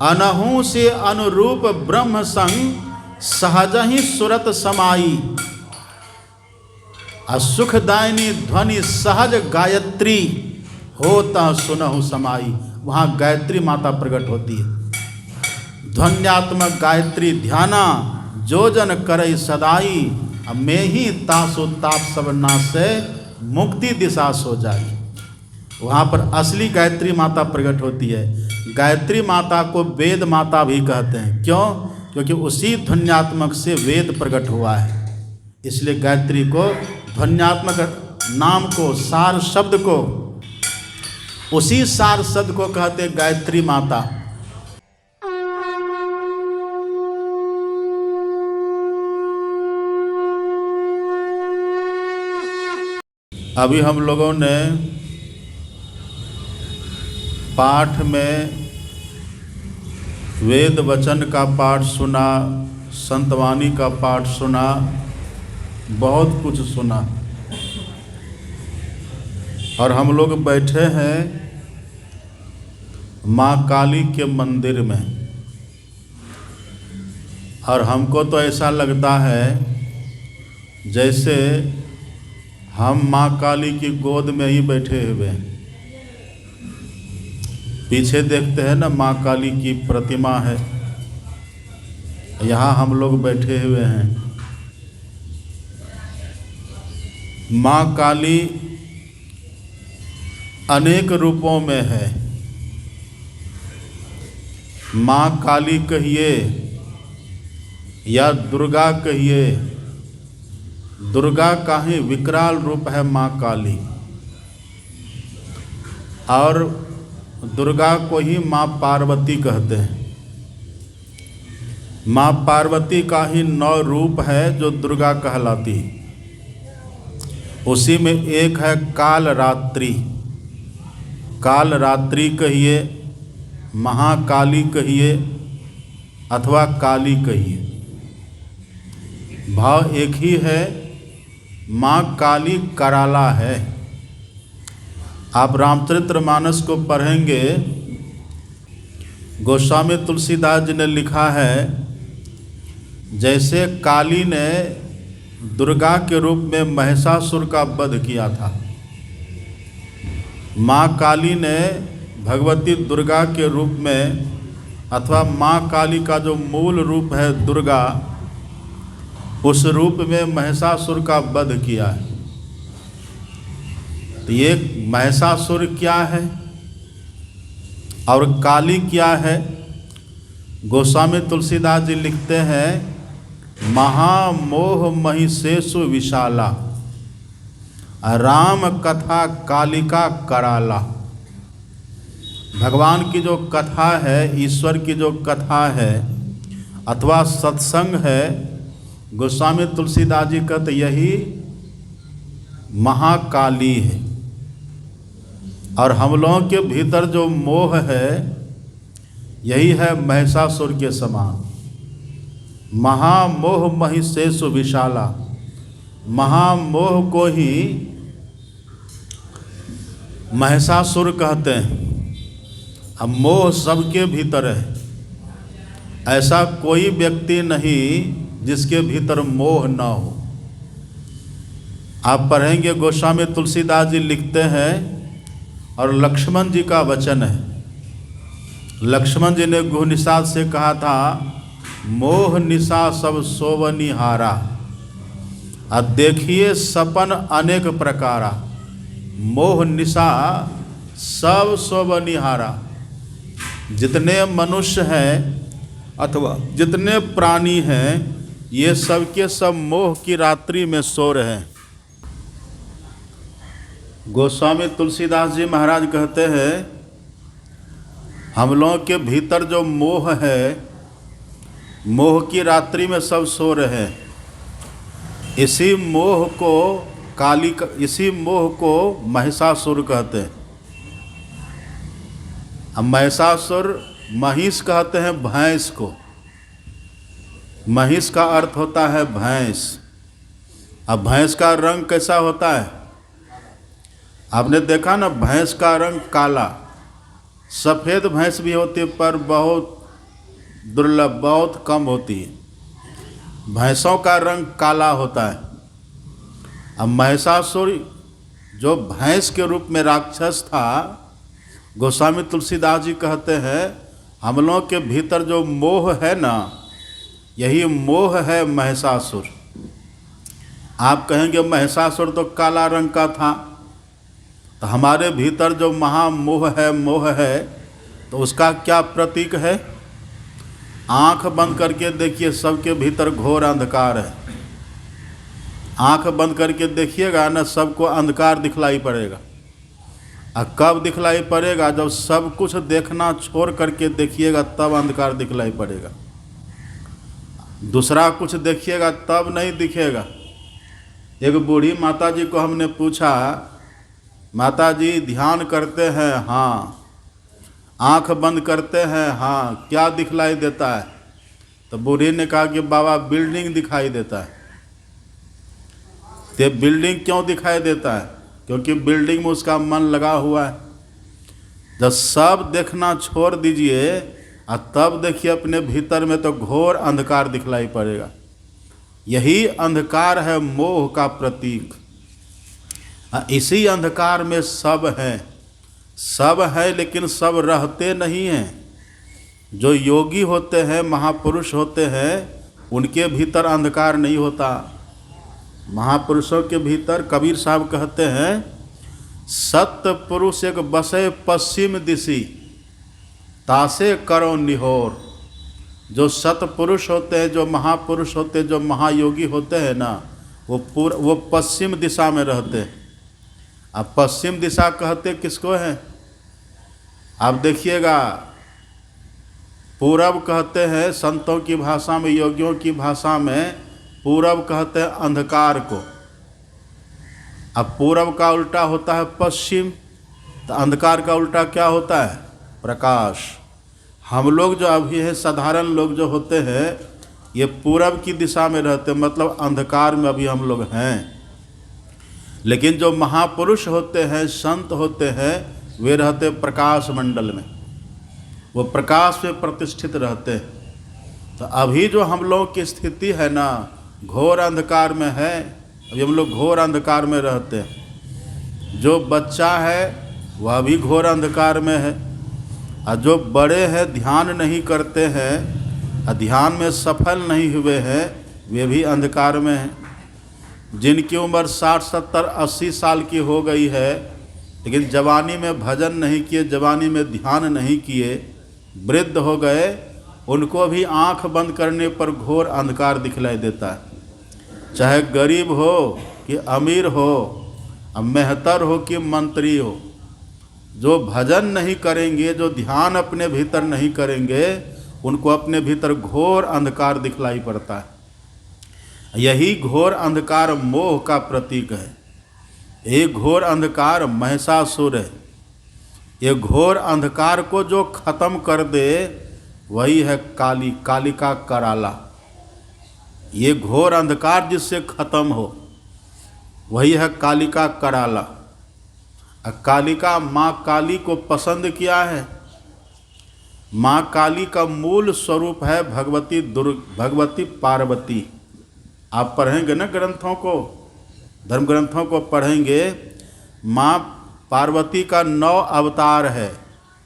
अनहु से अनुरूप ब्रह्म संग सहज ही सुरत समाई। सुखदायिनी ध्वनि सहज गायत्री होता सुनहु समाई। वहाँ गायत्री माता प्रकट होती है। ध्वन्यात्मक गायत्री ध्याना जो जन करई सदाई। मैं ही तासो ताप सब नासे मुक्ति दिशा सो जाई। वहाँ पर असली गायत्री माता प्रकट होती है। गायत्री माता को वेद माता भी कहते हैं। क्यों? क्योंकि उसी ध्वन्यात्मक से वेद प्रकट हुआ है। इसलिए गायत्री को, ध्वन्यात्मक नाम को, सार शब्द को, उसी सार शब्द को कहते गायत्री माता। अभी हम लोगों ने पाठ में वेद वचन का पाठ सुना, संतवाणी का पाठ सुना, बहुत कुछ सुना। और हम लोग बैठे हैं माँ काली के मंदिर में। और हमको तो ऐसा लगता है जैसे हम माँ काली की गोद में ही बैठे हुए हैं। पीछे देखते हैं ना, माँ काली की प्रतिमा है, यहाँ हम लोग बैठे हुए हैं। माँ काली अनेक रूपों में है। माँ काली कहिए या दुर्गा कहिए, दुर्गा का ही विकराल रूप है माँ काली। और दुर्गा को ही माँ पार्वती कहते हैं। माँ पार्वती का ही 9 रूप है जो दुर्गा कहलाती। उसी में एक है कालरात्रि। कालरात्रि कहिए, महाकाली कहिए अथवा काली कहिए, भाव एक ही है। माँ काली कराला है। आप रामचरितमानस को पढ़ेंगे, गोस्वामी तुलसीदास जी ने लिखा है, जैसे काली ने दुर्गा के रूप में महिषासुर का वध किया था, माँ काली ने भगवती दुर्गा के रूप में, अथवा माँ काली का जो मूल रूप है दुर्गा, उस रूप में महिषासुर का वध किया है। तो ये महिषासुर क्या है और काली क्या है? गोस्वामी तुलसीदास जी लिखते हैं, महामोह महिषेषु विशाला, राम कथा कालिका कराला। भगवान की जो कथा है, ईश्वर की जो कथा है अथवा सत्संग है, गोस्वामी तुलसीदास जी कहते यही महाकाली है। और हम लोगों के भीतर जो मोह है, यही है महिषासुर के समान। महामोह महिषेषु विशाला, महामोह को ही महिषासुर कहते हैं। अब मोह सबके भीतर है, ऐसा कोई व्यक्ति नहीं जिसके भीतर मोह न हो। आप पढ़ेंगे, गोस्वामी तुलसीदास जी लिखते हैं, और लक्ष्मण जी का वचन है। लक्ष्मण जी ने गुह निषाद से कहा था, मोह निशा सब सोवनिहारा, अब देखिए सपन अनेक प्रकारा। मोह निशा सब सोवनिहारा। जितने मनुष्य हैं अथवा जितने प्राणी हैं, ये सब के सब मोह की रात्रि में सो रहे हैं। गोस्वामी तुलसीदास जी महाराज कहते हैं, हम लोगों के भीतर जो मोह है, मोह की रात्रि में सब सो रहे हैं। इसी मोह को इसी मोह को महिषासुर कहते हैं। अब महिषासुर, महिष कहते हैं भैंस को। महिष का अर्थ होता है भैंस। अब भैंस का रंग कैसा होता है? आपने देखा ना, भैंस का रंग काला। सफ़ेद भैंस भी होती है पर बहुत दुर्लभ, बहुत कम होती है। भैंसों का रंग काला होता है। अब महिषासुर जो भैंस के रूप में राक्षस था, गोस्वामी तुलसीदास जी कहते हैं हम लोगों के भीतर जो मोह है ना, यही मोह है महिषासुर। आप कहेंगे महिषासुर तो काला रंग का था, तो हमारे भीतर जो महामोह है, मोह है, तो उसका क्या प्रतीक है? आंख बंद करके देखिए, सबके भीतर घोर अंधकार है। आंख बंद करके देखिएगा ना, सबको अंधकार दिखलाई पड़ेगा। और कब दिखलाई पड़ेगा? जब सब कुछ देखना छोड़ करके देखिएगा, तब अंधकार दिखलाई पड़ेगा। दूसरा कुछ देखिएगा तब नहीं दिखेगा। एक बूढ़ी माता जी को हमने पूछा, माता जी ध्यान करते हैं? हाँ। आंख बंद करते हैं? हाँ। क्या दिखलाई देता है? तो बूढ़ी ने कहा कि बाबा बिल्डिंग दिखाई देता है। तो बिल्डिंग क्यों दिखाई देता है? क्योंकि बिल्डिंग में उसका मन लगा हुआ है। जब सब देखना छोड़ दीजिए और तब देखिए अपने भीतर में, तो घोर अंधकार दिखलाई पड़ेगा। यही अंधकार है मोह का प्रतीक। इसी अंधकार में सब है, सब है, लेकिन सब रहते नहीं हैं। जो योगी होते हैं, महापुरुष होते हैं, उनके भीतर अंधकार नहीं होता। महापुरुषों के भीतर कबीर साहब कहते हैं, सत्य पुरुष एक बसे पश्चिम दिशि, तासे करो निहोर। जो सतपुरुष होते हैं, जो महापुरुष होते हैं, जो महायोगी होते हैं ना, वो पश्चिम दिशा में रहते हैं। अब पश्चिम दिशा कहते किसको है? आप देखिएगा, पूरब कहते हैं संतों की भाषा में, योगियों की भाषा में पूरब कहते हैं अंधकार को। अब पूरब का उल्टा होता है पश्चिम, तो अंधकार का उल्टा क्या होता है? प्रकाश। हम लोग जो अभी हैं, साधारण लोग जो होते हैं, ये पूरब की दिशा में रहते हैं, मतलब अंधकार में अभी हम लोग हैं। लेकिन जो महापुरुष होते हैं, संत होते हैं, वे रहते प्रकाश मंडल में, वो प्रकाश में प्रतिष्ठित रहते हैं। तो अभी जो हम लोग की स्थिति है ना, घोर अंधकार में है। अभी हम लोग घोर अंधकार में रहते हैं। जो बच्चा है वह भी घोर अंधकार में है, और जो बड़े हैं ध्यान नहीं करते हैं, ध्यान में सफल नहीं हुए हैं, वे भी अंधकार में हैं। जिनकी उम्र 60, 70, 80 साल की हो गई है, लेकिन जवानी में भजन नहीं किए, जवानी में ध्यान नहीं किए, वृद्ध हो गए, उनको भी आंख बंद करने पर घोर अंधकार दिखलाई देता है। चाहे गरीब हो कि अमीर हो, मेहतर हो कि मंत्री हो, जो भजन नहीं करेंगे, जो ध्यान अपने भीतर नहीं करेंगे, उनको अपने भीतर घोर अंधकार दिखलाई पड़ता है। यही घोर अंधकार मोह का प्रतीक है। ये घोर अंधकार महिषासुर है। ये घोर अंधकार को जो खत्म कर दे, वही है काली, कालिका कराला। ये घोर अंधकार जिससे खत्म हो, वही है कालिका कराला। कालिका माँ काली को पसंद किया है। माँ काली का मूल स्वरूप है भगवती पार्वती। आप पढ़ेंगे ना ग्रंथों को, धर्म ग्रंथों को पढ़ेंगे, माँ पार्वती का 9 अवतार है,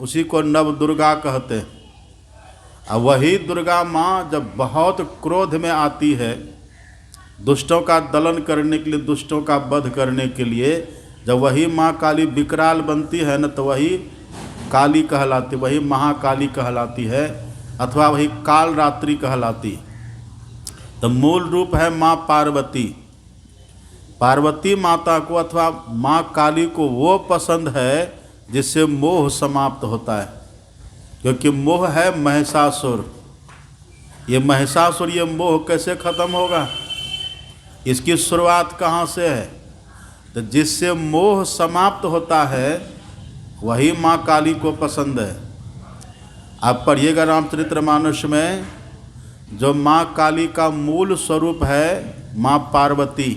उसी को नव दुर्गा कहते हैं। और वही दुर्गा माँ जब बहुत क्रोध में आती है, दुष्टों का दलन करने के लिए, दुष्टों का वध करने के लिए, जब वही माँ काली विकराल बनती है न, तो वही काली कहलाती, वही महाकाली कहलाती है, अथवा वही काल रात्रि कहलाती। तो मूल रूप है माँ पार्वती। पार्वती माता को अथवा माँ काली को वो पसंद है जिससे मोह समाप्त होता है, क्योंकि मोह है महिषासुर। ये महिषासुर, ये मोह कैसे खत्म होगा? इसकी शुरुआत कहाँ से है? तो जिससे मोह समाप्त होता है, वही माँ काली को पसंद है। आप पढ़िएगा रामचरितमानस में, जो माँ काली का मूल स्वरूप है माँ पार्वती।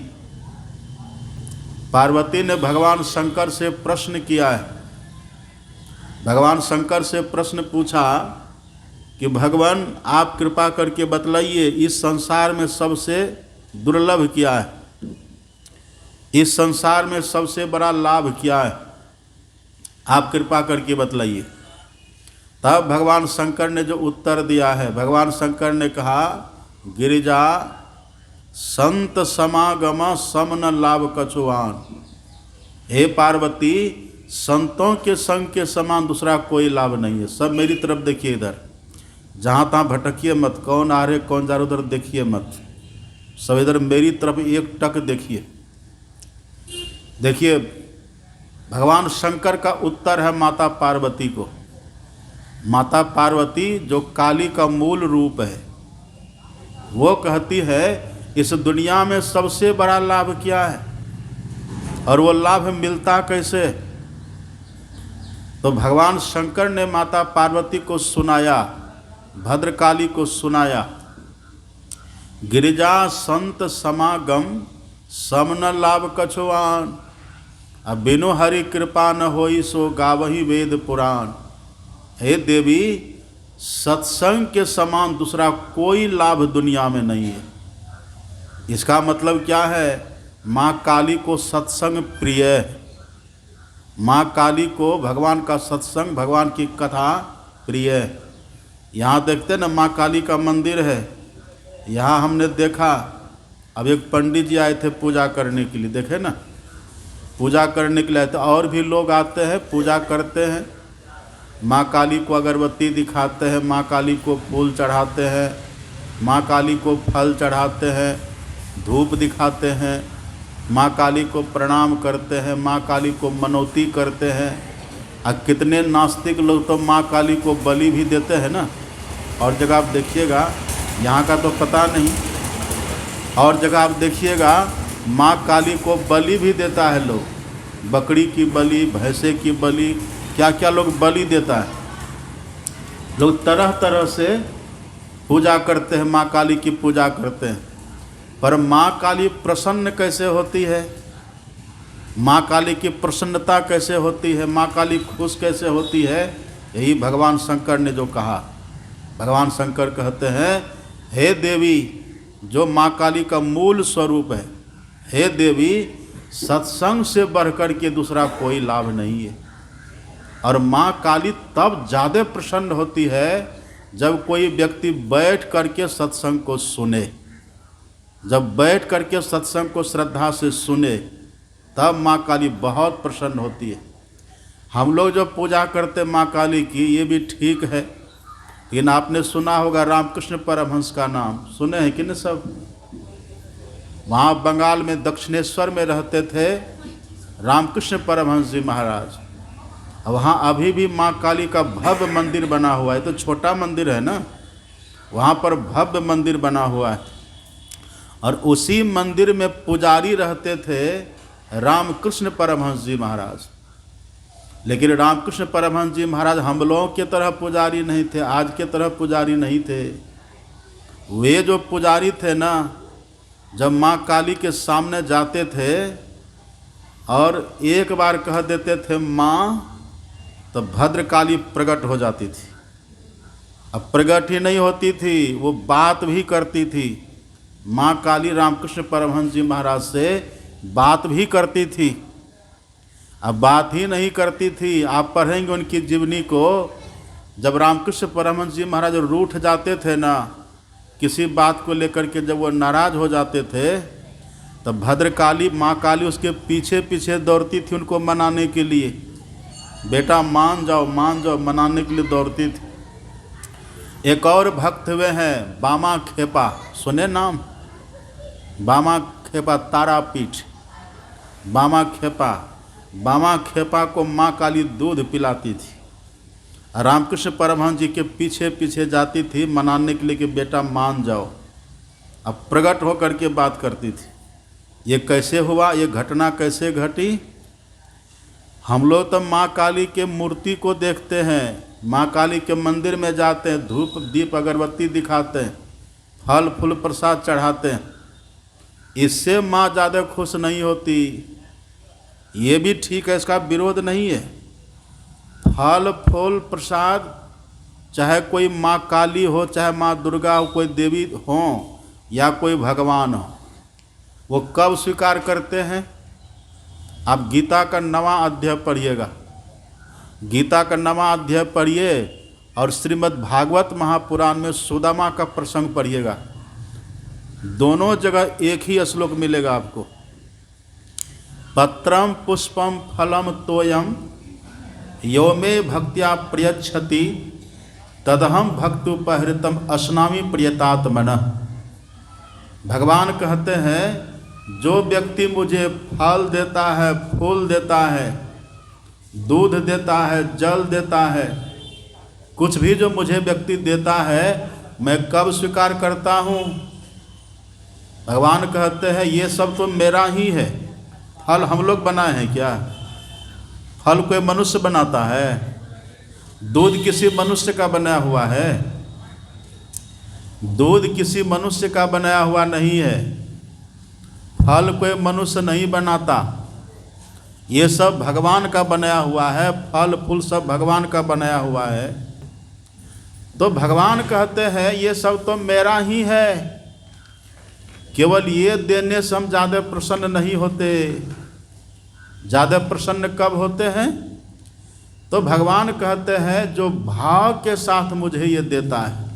पार्वती ने भगवान शंकर से प्रश्न किया है। भगवान शंकर से प्रश्न पूछा कि भगवान आप कृपा करके बतलाइए इस संसार में सबसे दुर्लभ क्या है, इस संसार में सबसे बड़ा लाभ क्या है, आप कृपा करके बतलाइए। तब भगवान शंकर ने जो उत्तर दिया है, भगवान शंकर ने कहा गिरिजा संत समागम समन लाभ कछुआन। हे पार्वती, संतों के संग के समान दूसरा कोई लाभ नहीं है। सब मेरी तरफ देखिए, इधर जहाँ तहाँ भटकिए मत, कौन आ रहे कौन जा रहे उधर देखिए मत, सब इधर मेरी तरफ एक टक देखिए। देखिए भगवान शंकर का उत्तर है माता पार्वती को। माता पार्वती जो काली का मूल रूप है, वो कहती है इस दुनिया में सबसे बड़ा लाभ क्या है और वो लाभ मिलता कैसे। तो भगवान शंकर ने माता पार्वती को सुनाया, भद्रकाली को सुनाया, गिरिजा संत समागम समन लाभ कछुआन। अब बिनु हरि कृपा न होई सो गावही वेद पुराण। हे देवी, सत्संग के समान दूसरा कोई लाभ दुनिया में नहीं है। इसका मतलब क्या है, माँ काली को सत्संग प्रिय है। माँ काली को भगवान का सत्संग, भगवान की कथा प्रिय है। यहाँ देखते ना माँ काली का मंदिर है, यहाँ हमने देखा अब एक पंडित जी आए थे पूजा करने के लिए, देखे ना पूजा करने के लिए आए थे, और भी लोग आते हैं पूजा करते हैं, माँ काली को अगरबत्ती दिखाते हैं, माँ काली को फूल चढ़ाते हैं, माँ काली को फल चढ़ाते हैं, धूप दिखाते हैं, माँ काली को प्रणाम करते हैं, माँ काली को मनौती करते हैं। और कितने नास्तिक लोग तो माँ काली को बलि भी देते हैं ना। और जगह आप देखिएगा, यहाँ का तो पता नहीं, और जगह आप देखिएगा माँ काली को बलि भी देता है लोग, बकरी की बलि, भैंसे की बलि, क्या क्या लोग बलि देता है। लोग तरह तरह से पूजा करते हैं, माँ काली की पूजा करते हैं। पर माँ काली प्रसन्न कैसे होती है, माँ काली की प्रसन्नता कैसे होती है, माँ काली खुश कैसे होती है, यही भगवान शंकर ने जो कहा। भगवान शंकर कहते हैं हे देवी, जो माँ काली का मूल स्वरूप है, हे देवी, सत्संग से बढ़कर के दूसरा कोई लाभ नहीं है। और माँ काली तब ज़्यादा प्रसन्न होती है जब कोई व्यक्ति बैठ करके सत्संग को सुने, जब बैठ करके सत्संग को श्रद्धा से सुने, तब माँ काली बहुत प्रसन्न होती है। हम लोग जो पूजा करते माँ काली की, ये भी ठीक है, लेकिन आपने सुना होगा रामकृष्ण परमहंस का नाम सुने हैं कि नहीं सब। वहाँ बंगाल में दक्षिणेश्वर में रहते थे रामकृष्ण परमहंस जी महाराज। वहाँ अभी भी माँ काली का भव्य मंदिर बना हुआ है, तो छोटा मंदिर है ना, वहाँ पर भव्य मंदिर बना हुआ है। और उसी मंदिर में पुजारी रहते थे रामकृष्ण परमहंस जी महाराज। लेकिन रामकृष्ण परमहंस जी महाराज हम लोगों के तरह पुजारी नहीं थे, आज के तरह पुजारी नहीं थे। वे जो पुजारी थे ना, जब माँ काली के सामने जाते थे और एक बार कह देते थे माँ, तो भद्रकाली प्रकट हो जाती थी। अब प्रकट ही नहीं होती थी, वो बात भी करती थी। माँ काली रामकृष्ण परमहंस जी महाराज से बात भी करती थी। अब बात ही नहीं करती थी, आप पढ़ेंगे उनकी जीवनी को। जब रामकृष्ण परमहंस जी महाराज रूठ जाते थे ना किसी बात को लेकर के, जब वो नाराज हो जाते थे, तब भद्रकाली माँ काली उसके पीछे पीछे दौड़ती थी उनको मनाने के लिए। बेटा मान जाओ मान जाओ, मनाने के लिए दौड़ती थी। एक और भक्त हुए हैं बामा खेपा, सुने नाम, बामा खेपा तारापीठ, बामा खेपा। बामा खेपा को माँ काली दूध पिलाती थी, रामकृष्ण परमहंस जी के पीछे पीछे जाती थी मनाने के लिए कि बेटा मान जाओ। अब प्रकट होकर के बात करती थी। ये कैसे हुआ, ये घटना कैसे घटी। हम लोग तो माँ काली के मूर्ति को देखते हैं, माँ काली के मंदिर में जाते हैं, धूप दीप अगरबत्ती दिखाते हैं, फल फूल प्रसाद चढ़ाते हैं, इससे माँ ज़्यादा खुश नहीं होती। ये भी ठीक है, इसका विरोध नहीं है। फल फूल प्रसाद चाहे कोई माँ काली हो, चाहे माँ दुर्गा हो, कोई देवी हो या कोई भगवान हो, वो कब स्वीकार करते हैं? आप गीता का 9वां अध्याय पढ़िएगा, गीता का 9वां अध्याय पढ़िए और श्रीमद् भागवत महापुराण में सुदामा का प्रसंग पढ़िएगा। दोनों जगह एक ही श्लोक मिलेगा आपको। पत्रम पुष्पम फलम तोयम यो मे भक्त्या प्रयच्छति तदहम भक्तुपहृतम अस्नामि प्रियतात्मनः। भगवान कहते हैं जो व्यक्ति मुझे फल देता है, फूल देता है, दूध देता है, जल देता है, कुछ भी जो मुझे व्यक्ति देता है मैं कब स्वीकार करता हूँ? भगवान कहते हैं ये सब तो मेरा ही है। फल हम लोग बनाए हैं क्या? फल कोई मनुष्य बनाता है? दूध किसी मनुष्य का बनाया हुआ है? दूध किसी मनुष्य का बनाया हुआ नहीं है। फल कोई मनुष्य नहीं बनाता, ये सब भगवान का बनाया हुआ है। फल फूल सब भगवान का बनाया हुआ है। तो भगवान कहते हैं ये सब तो मेरा ही है। केवल ये देने से हम ज़्यादा प्रसन्न नहीं होते। ज़्यादा प्रसन्न कब होते हैं? तो भगवान कहते हैं जो भाव के साथ मुझे ये देता है।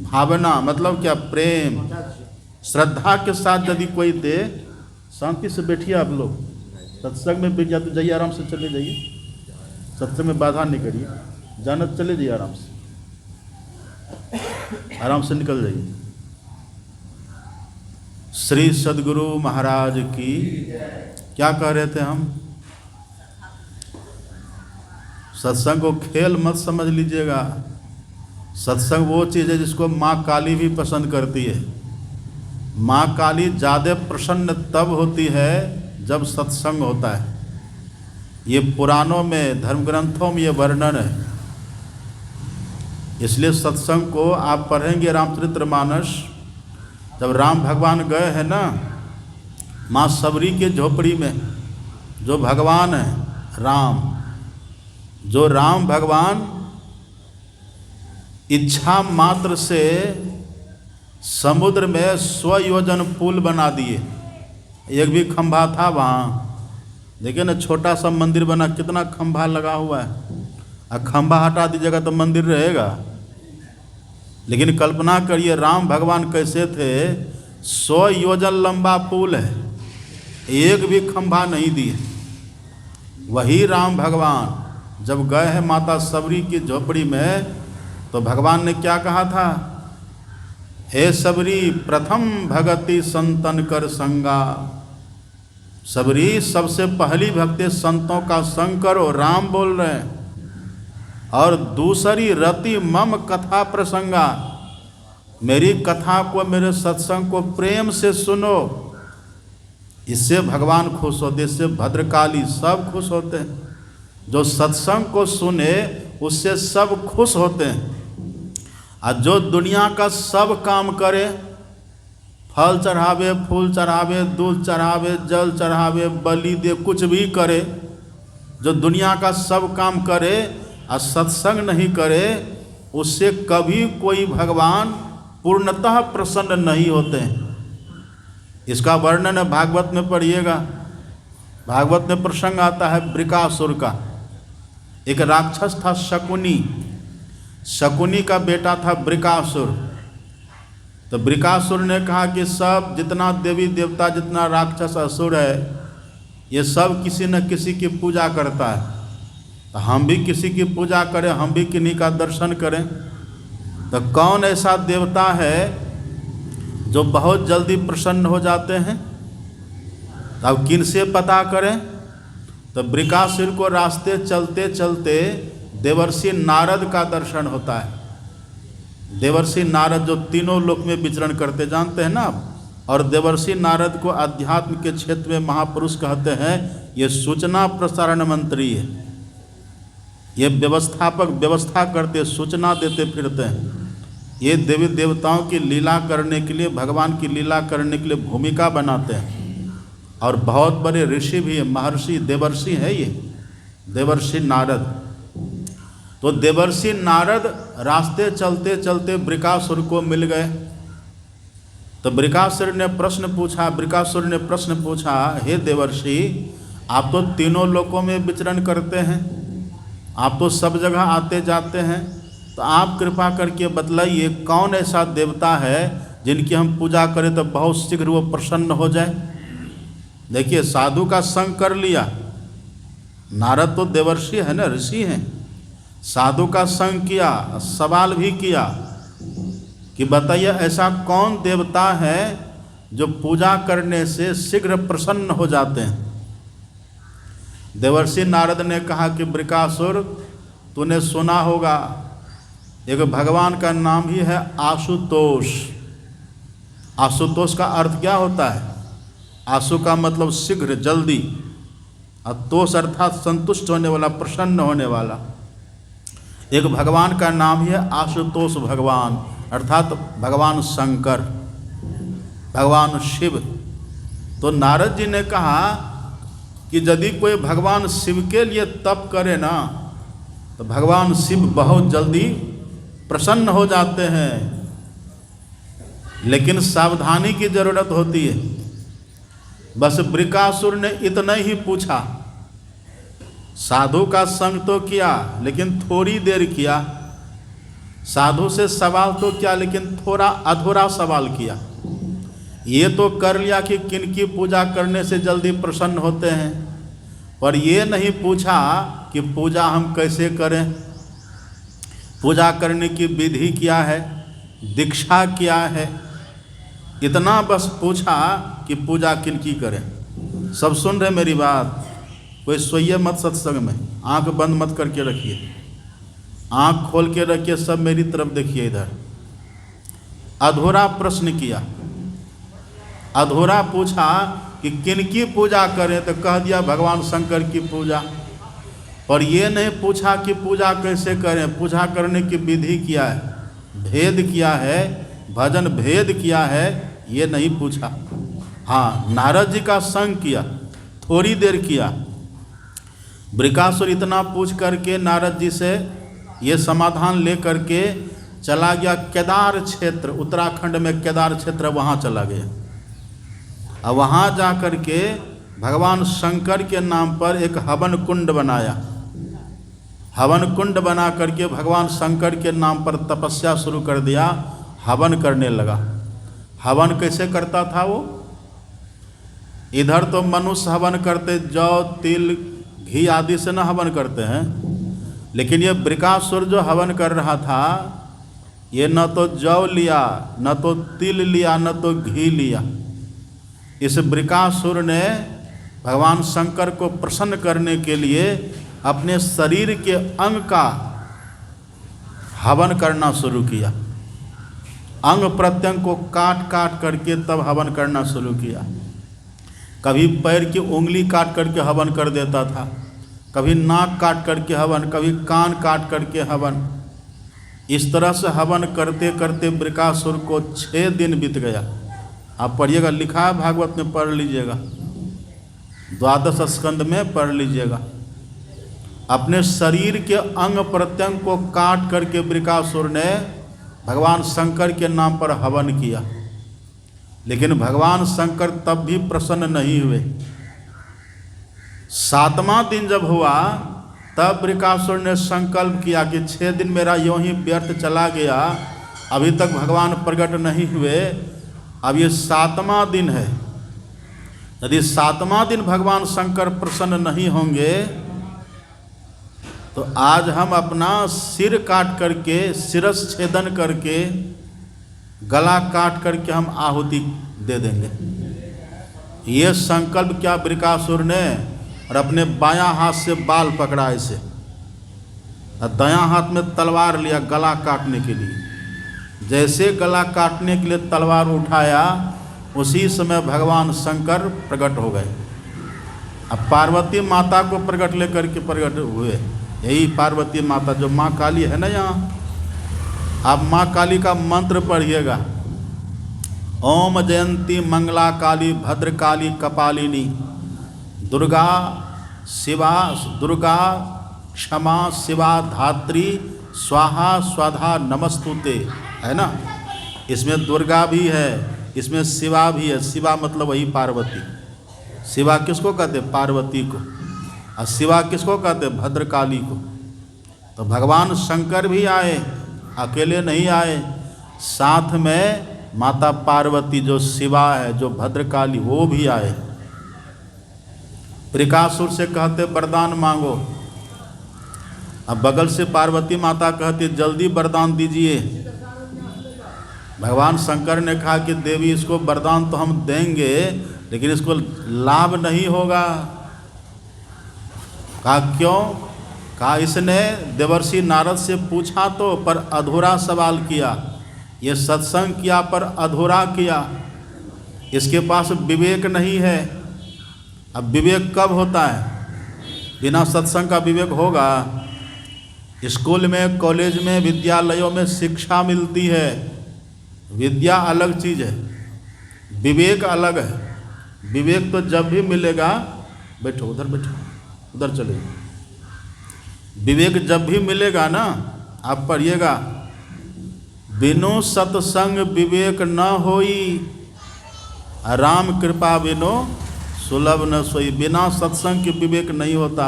भावना मतलब क्या? प्रेम श्रद्धा के साथ यदि कोई दे। शांति से बैठिए आप लोग, सत्संग में बैठ जाते जाइए, आराम से चले जाइए, सत्संग में बाधा नहीं करिए, जाना चले जाइए, आराम से आराम से निकल जाइए। श्री सद्गुरु महाराज की। क्या कह रहे थे हम? सत्संग को खेल मत समझ लीजिएगा। सत्संग वो चीज़ है जिसको माँ काली भी पसंद करती है। माँ काली ज़्यादा प्रसन्न तब होती है जब सत्संग होता है। ये पुराणों में, धर्म ग्रंथों में ये वर्णन है। इसलिए सत्संग को आप पढ़ेंगे रामचरितमानस। जब राम भगवान गए हैं ना माँ सबरी के झोपड़ी में, जो भगवान है राम, जो राम भगवान इच्छा मात्र से समुद्र में 100 योजन पुल बना दिए। एक भी खंभा था वहाँ, देखिए ना छोटा सा मंदिर बना, कितना खंभा लगा हुआ है। और खंभा हटा दीजिएगा तो मंदिर रहेगा। लेकिन कल्पना करिए राम भगवान कैसे थे। 100 योजन लंबा पुल है, एक भी खंभा नहीं दिए। वही राम भगवान जब गए हैं माता सबरी की झोपड़ी में, तो भगवान ने क्या कहा था? हे सबरी प्रथम भगति संतन कर संगा। सबरी सबसे पहली भक्ति संतों का संग करो, राम बोल रहे हैं। और दूसरी रति मम कथा प्रसंगा, मेरी कथा को, मेरे सत्संग को प्रेम से सुनो। इससे भगवान खुश होते, इससे भद्रकाली सब खुश होते हैं। जो सत्संग को सुने उससे सब खुश होते हैं। और जो दुनिया का सब काम करे, फल चढ़ावे, फूल चढ़ावे, दूध चढ़ावे, जल चढ़ावे, बलि दे, कुछ भी करे, जो दुनिया का सब काम करे और सत्संग नहीं करे, उससे कभी कोई भगवान पूर्णतः प्रसन्न नहीं होते हैं। इसका वर्णन है भागवत में पढ़िएगा। भागवत में प्रसंग आता है वृकासुर का। एक राक्षस था शकुनी, शकुनी का बेटा था वृकासुर। तो वृकासुर ने कहा कि सब जितना देवी देवता, जितना राक्षस असुर है, ये सब किसी न किसी की पूजा करता है। तो हम भी किसी की पूजा करें, हम भी किन्हीं का दर्शन करें। तो कौन ऐसा देवता है जो बहुत जल्दी प्रसन्न हो जाते हैं? अब किन से पता करें? तो वृकासुर को रास्ते चलते चलते देवर्षि नारद का दर्शन होता है। देवर्षि नारद जो तीनों लोक में विचरण करते, जानते हैं ना आप। और देवर्षि नारद को अध्यात्म के क्षेत्र में महापुरुष कहते हैं। ये सूचना प्रसारण मंत्री है, ये व्यवस्थापक, व्यवस्था करते, सूचना देते फिरते हैं। ये देवी देवताओं की लीला करने के लिए, भगवान की लीला करने के लिए भूमिका बनाते हैं। और बहुत बड़े ऋषि भी हैं, महर्षि देवर्षि है ये देवर्षि नारद। तो देवर्षि नारद रास्ते चलते चलते वृकासुर को मिल गए। तो वृकासुर ने प्रश्न पूछा, हे देवर्षि, आप तो तीनों लोकों में विचरण करते हैं, आप तो सब जगह आते जाते हैं, तो आप कृपा करके बतलाइए कौन ऐसा देवता है जिनकी हम पूजा करें तो बहुत शीघ्र वो प्रसन्न हो जाए। देखिए, साधु का संग कर लिया, नारद तो देवर्षि है ना, ऋषि हैं, साधु का संग किया, सवाल भी किया कि बताइए ऐसा कौन देवता है जो पूजा करने से शीघ्र प्रसन्न हो जाते हैं। देवर्षि नारद ने कहा कि वृकासुर, तूने सुना होगा एक भगवान का नाम ही है आशुतोष। आशुतोष का अर्थ क्या होता है? आशु का मतलब शीघ्र, जल्दी, और तोष अर्थात संतुष्ट होने वाला, प्रसन्न होने वाला। एक भगवान का नाम ही है आशुतोष भगवान, अर्थात भगवान शंकर, भगवान शिव। तो नारद जी ने कहा कि यदि कोई भगवान शिव के लिए तप करे ना, तो भगवान शिव बहुत जल्दी प्रसन्न हो जाते हैं, लेकिन सावधानी की जरूरत होती है। बस वृकासुर ने इतना ही पूछा, साधु का संग तो किया लेकिन थोड़ी देर किया, साधु से सवाल तो किया लेकिन थोड़ा अधूरा सवाल किया। ये तो कर लिया कि किनकी पूजा करने से जल्दी प्रसन्न होते हैं, पर ये नहीं पूछा कि पूजा हम कैसे करें, पूजा करने की विधि क्या है, दीक्षा क्या है। इतना बस पूछा कि पूजा किनकी करें। सब सुन रहे मेरी बात? कोई सोइए मत सत्संग में, आंख बंद मत करके रखिए, आंख खोल के रखिए, सब मेरी तरफ देखिए। इधर अधूरा प्रश्न किया, अधूरा पूछा कि किनकी पूजा करें, तो कह दिया भगवान शंकर की पूजा। और ये नहीं पूछा कि पूजा कैसे करें, पूजा करने की विधि क्या है, भेद क्या है, भजन भेद क्या है, ये नहीं पूछा। हाँ, नारद जी का संग किया, थोड़ी देर किया। वृकासुर इतना पूछ करके नारद जी से ये समाधान ले करके चला गया केदार क्षेत्र, उत्तराखंड में केदार क्षेत्र, वहाँ चला गया। और वहाँ जा कर के भगवान शंकर के नाम पर एक हवन कुंड बनाया। हवन कुंड बना करके भगवान शंकर के नाम पर तपस्या शुरू कर दिया, हवन करने लगा। हवन कैसे करता था वो? इधर तो मनुष्य हवन करते, जौ, तिल, घी आदि से न हवन करते हैं, लेकिन ये वृकासुर जो हवन कर रहा था, ये न तो जौ लिया, न तो तिल लिया, न तो घी लिया। इस वृकासुर ने भगवान शंकर को प्रसन्न करने के लिए अपने शरीर के अंग का हवन करना शुरू किया। अंग प्रत्यंग को काट काट करके तब हवन करना शुरू किया। कभी पैर की उंगली काट करके हवन कर देता था, कभी नाक काट करके हवन, कभी कान काट करके हवन। इस तरह से हवन करते करते वृकासुर को 6 दिन बीत गया। आप पढ़िएगा, लिखा है भागवत में, पढ़ लीजिएगा, 12 स्कंद में पढ़ लीजिएगा। अपने शरीर के अंग प्रत्यंग को काट करके वृकासुर ने भगवान शंकर के नाम पर हवन किया, लेकिन भगवान शंकर तब भी प्रसन्न नहीं हुए। 7वां दिन जब हुआ, तब वृकासुर ने संकल्प किया कि 6 दिन मेरा यूं ही व्यर्थ चला गया, अभी तक भगवान प्रकट नहीं हुए, अब ये 7वां दिन है। यदि 7वां दिन भगवान शंकर प्रसन्न नहीं होंगे, तो आज हम अपना सिर काट करके, शिरस छेदन करके, गला काट करके हम आहुति दे देंगे। ये संकल्प किया वृकासुर ने, और अपने बायां हाथ से बाल पकड़ा ऐसे, और दायां हाथ में तलवार लिया गला काटने के लिए। जैसे गला काटने के लिए तलवार उठाया, उसी समय भगवान शंकर प्रकट हो गए। अब पार्वती माता को प्रकट लेकर के प्रकट हुए। यही पार्वती माता जो माँ काली है ना यहाँ, आप माँ काली का मंत्र पढ़िएगा, ओम जयंती मंगला काली भद्रकाली कपालिनी दुर्गा शिवा, दुर्गा क्षमा शिवा धात्री स्वाहा स्वाधा नमस्तुते, है ना। इसमें दुर्गा भी है, इसमें शिवा भी है। शिवा मतलब वही पार्वती। शिवा किसको कहते? पार्वती को। और शिवा किसको कहते? भद्रकाली को। तो भगवान शंकर भी आए, अकेले नहीं आए, साथ में माता पार्वती जो शिवा है, जो भद्रकाली, वो भी आए। त्रिकासुर से कहते वरदान मांगो। अब बगल से पार्वती माता कहती जल्दी वरदान दीजिए। भगवान शंकर ने कहा कि देवी इसको वरदान तो हम देंगे, लेकिन इसको लाभ नहीं होगा। कहा क्यों? कहा इसने देवर्षि नारद से पूछा तो पर अधूरा सवाल किया, ये सत्संग किया पर अधूरा किया, इसके पास विवेक नहीं है। अब विवेक कब होता है? बिना सत्संग का विवेक होगा? स्कूल में, कॉलेज में, विद्यालयों में शिक्षा मिलती है, विद्या अलग चीज़ है, विवेक अलग है। विवेक तो जब भी मिलेगा, बैठो उधर, बैठो उधर चले, विवेक जब भी मिलेगा ना, आप पढ़िएगा, बिनु सत्संग विवेक न होई, राम कृपा बिनु सुलभ न सोई। बिना सत्संग के विवेक नहीं होता।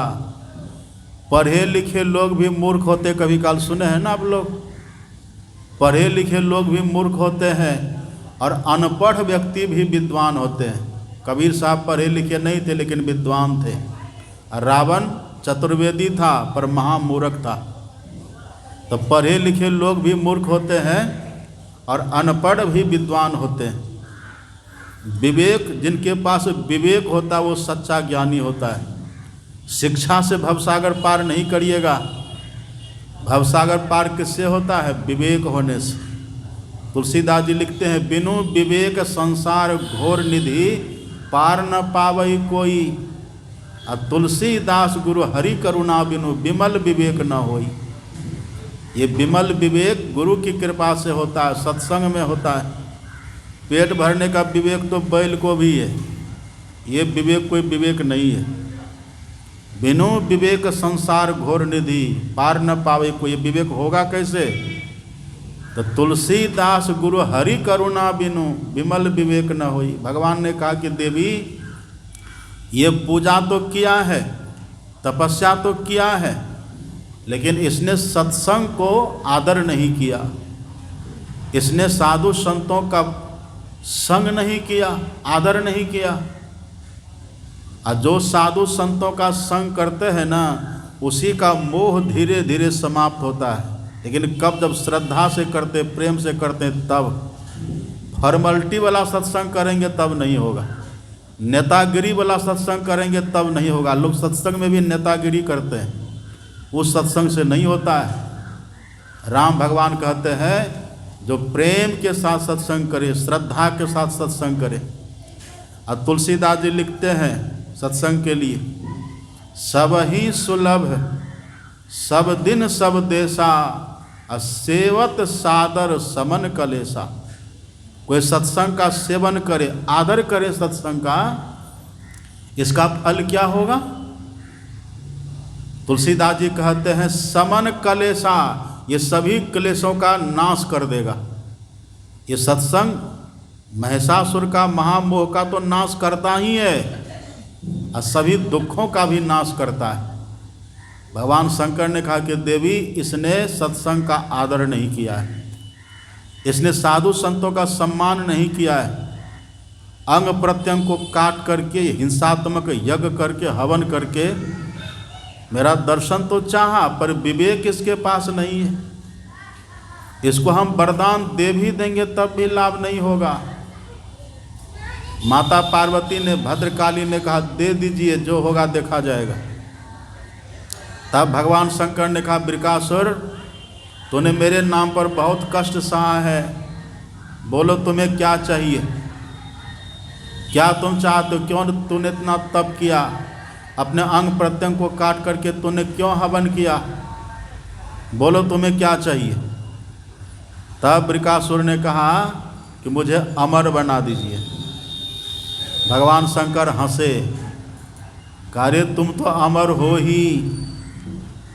पढ़े लिखे लोग भी मूर्ख होते, कभी काल सुने हैं ना आप लोग। पढ़े लिखे लोग भी मूर्ख होते हैं और अनपढ़ व्यक्ति भी विद्वान होते हैं। कबीर साहब पढ़े लिखे नहीं थे लेकिन विद्वान थे। रावण चतुर्वेदी था पर महामूर्ख था। तो पढ़े लिखे लोग भी मूर्ख होते हैं और अनपढ़ भी विद्वान होते हैं। विवेक, जिनके पास विवेक होता है वो सच्चा ज्ञानी होता है। शिक्षा से भवसागर पार नहीं करिएगा। भवसागर पार किससे होता है? विवेक होने से। तुलसीदास जी लिखते हैं, बिनु विवेक संसार घोर निधि, पार न पावई कोई। और तुलसीदास गुरु हरि करुणा बिनु, विमल विवेक न होई। ये विमल विवेक गुरु की कृपा से होता है, सत्संग में होता है। पेट भरने का विवेक तो बैल को भी है, ये विवेक कोई विवेक नहीं है। बिनु विवेक संसार घोर निधि, पार न पावे कोई। ये विवेक होगा कैसे? तो तुलसीदास गुरु हरि करुणा बिनु, विमल विवेक न होई। भगवान ने कहा कि देवी ये पूजा तो किया है, तपस्या तो किया है, लेकिन इसने सत्संग को आदर नहीं किया, इसने साधु संतों का संग नहीं किया, आदर नहीं किया। और जो साधु संतों का संग करते हैं ना, उसी का मोह धीरे धीरे समाप्त होता है। लेकिन कब? जब श्रद्धा से करते, प्रेम से करते, तब। फॉर्मलिटी वाला सत्संग करेंगे तब नहीं होगा, नेतागिरी वाला सत्संग करेंगे तब नहीं होगा। लोग सत्संग में भी नेतागिरी करते हैं, उस सत्संग से नहीं होता है। राम भगवान कहते हैं जो प्रेम के साथ सत्संग करे, श्रद्धा के साथ सत्संग करे। और तुलसीदास जी लिखते हैं सत्संग के लिए, सब ही सुलभ सब दिन सब देशा, सेवत सादर समन कलेसा। कोई सत्संग का सेवन करे, आदर करे सत्संग का, इसका फल क्या होगा? तुलसीदास जी कहते हैं समन कलेसा, ये सभी क्लेशों का नाश कर देगा। ये सत्संग महिषासुर का, महामोह का तो नाश करता ही है और सभी दुखों का भी नाश करता है। भगवान शंकर ने कहा कि देवी इसने सत्संग का आदर नहीं किया है, इसने साधु संतों का सम्मान नहीं किया है। अंग प्रत्यंग को काट करके, हिंसात्मक यज्ञ करके, हवन करके मेरा दर्शन तो चाहा, पर विवेक इसके पास नहीं है। इसको हम वरदान दे भी देंगे तब भी लाभ नहीं होगा। माता पार्वती ने, भद्रकाली ने कहा दे दीजिए, जो होगा देखा जाएगा। तब भगवान शंकर ने कहा वृकासुर, तूने मेरे नाम पर बहुत कष्ट सहा है, बोलो तुम्हें क्या चाहिए, क्या तुम चाहते हो? क्यों तूने इतना तप किया, अपने अंग प्रत्यंग को काट करके तूने क्यों हवन किया, बोलो तुम्हें क्या चाहिए? तब वृकासुर ने कहा कि मुझे अमर बना दीजिए। भगवान शंकर हंसे, कहा रे तुम तो अमर हो ही,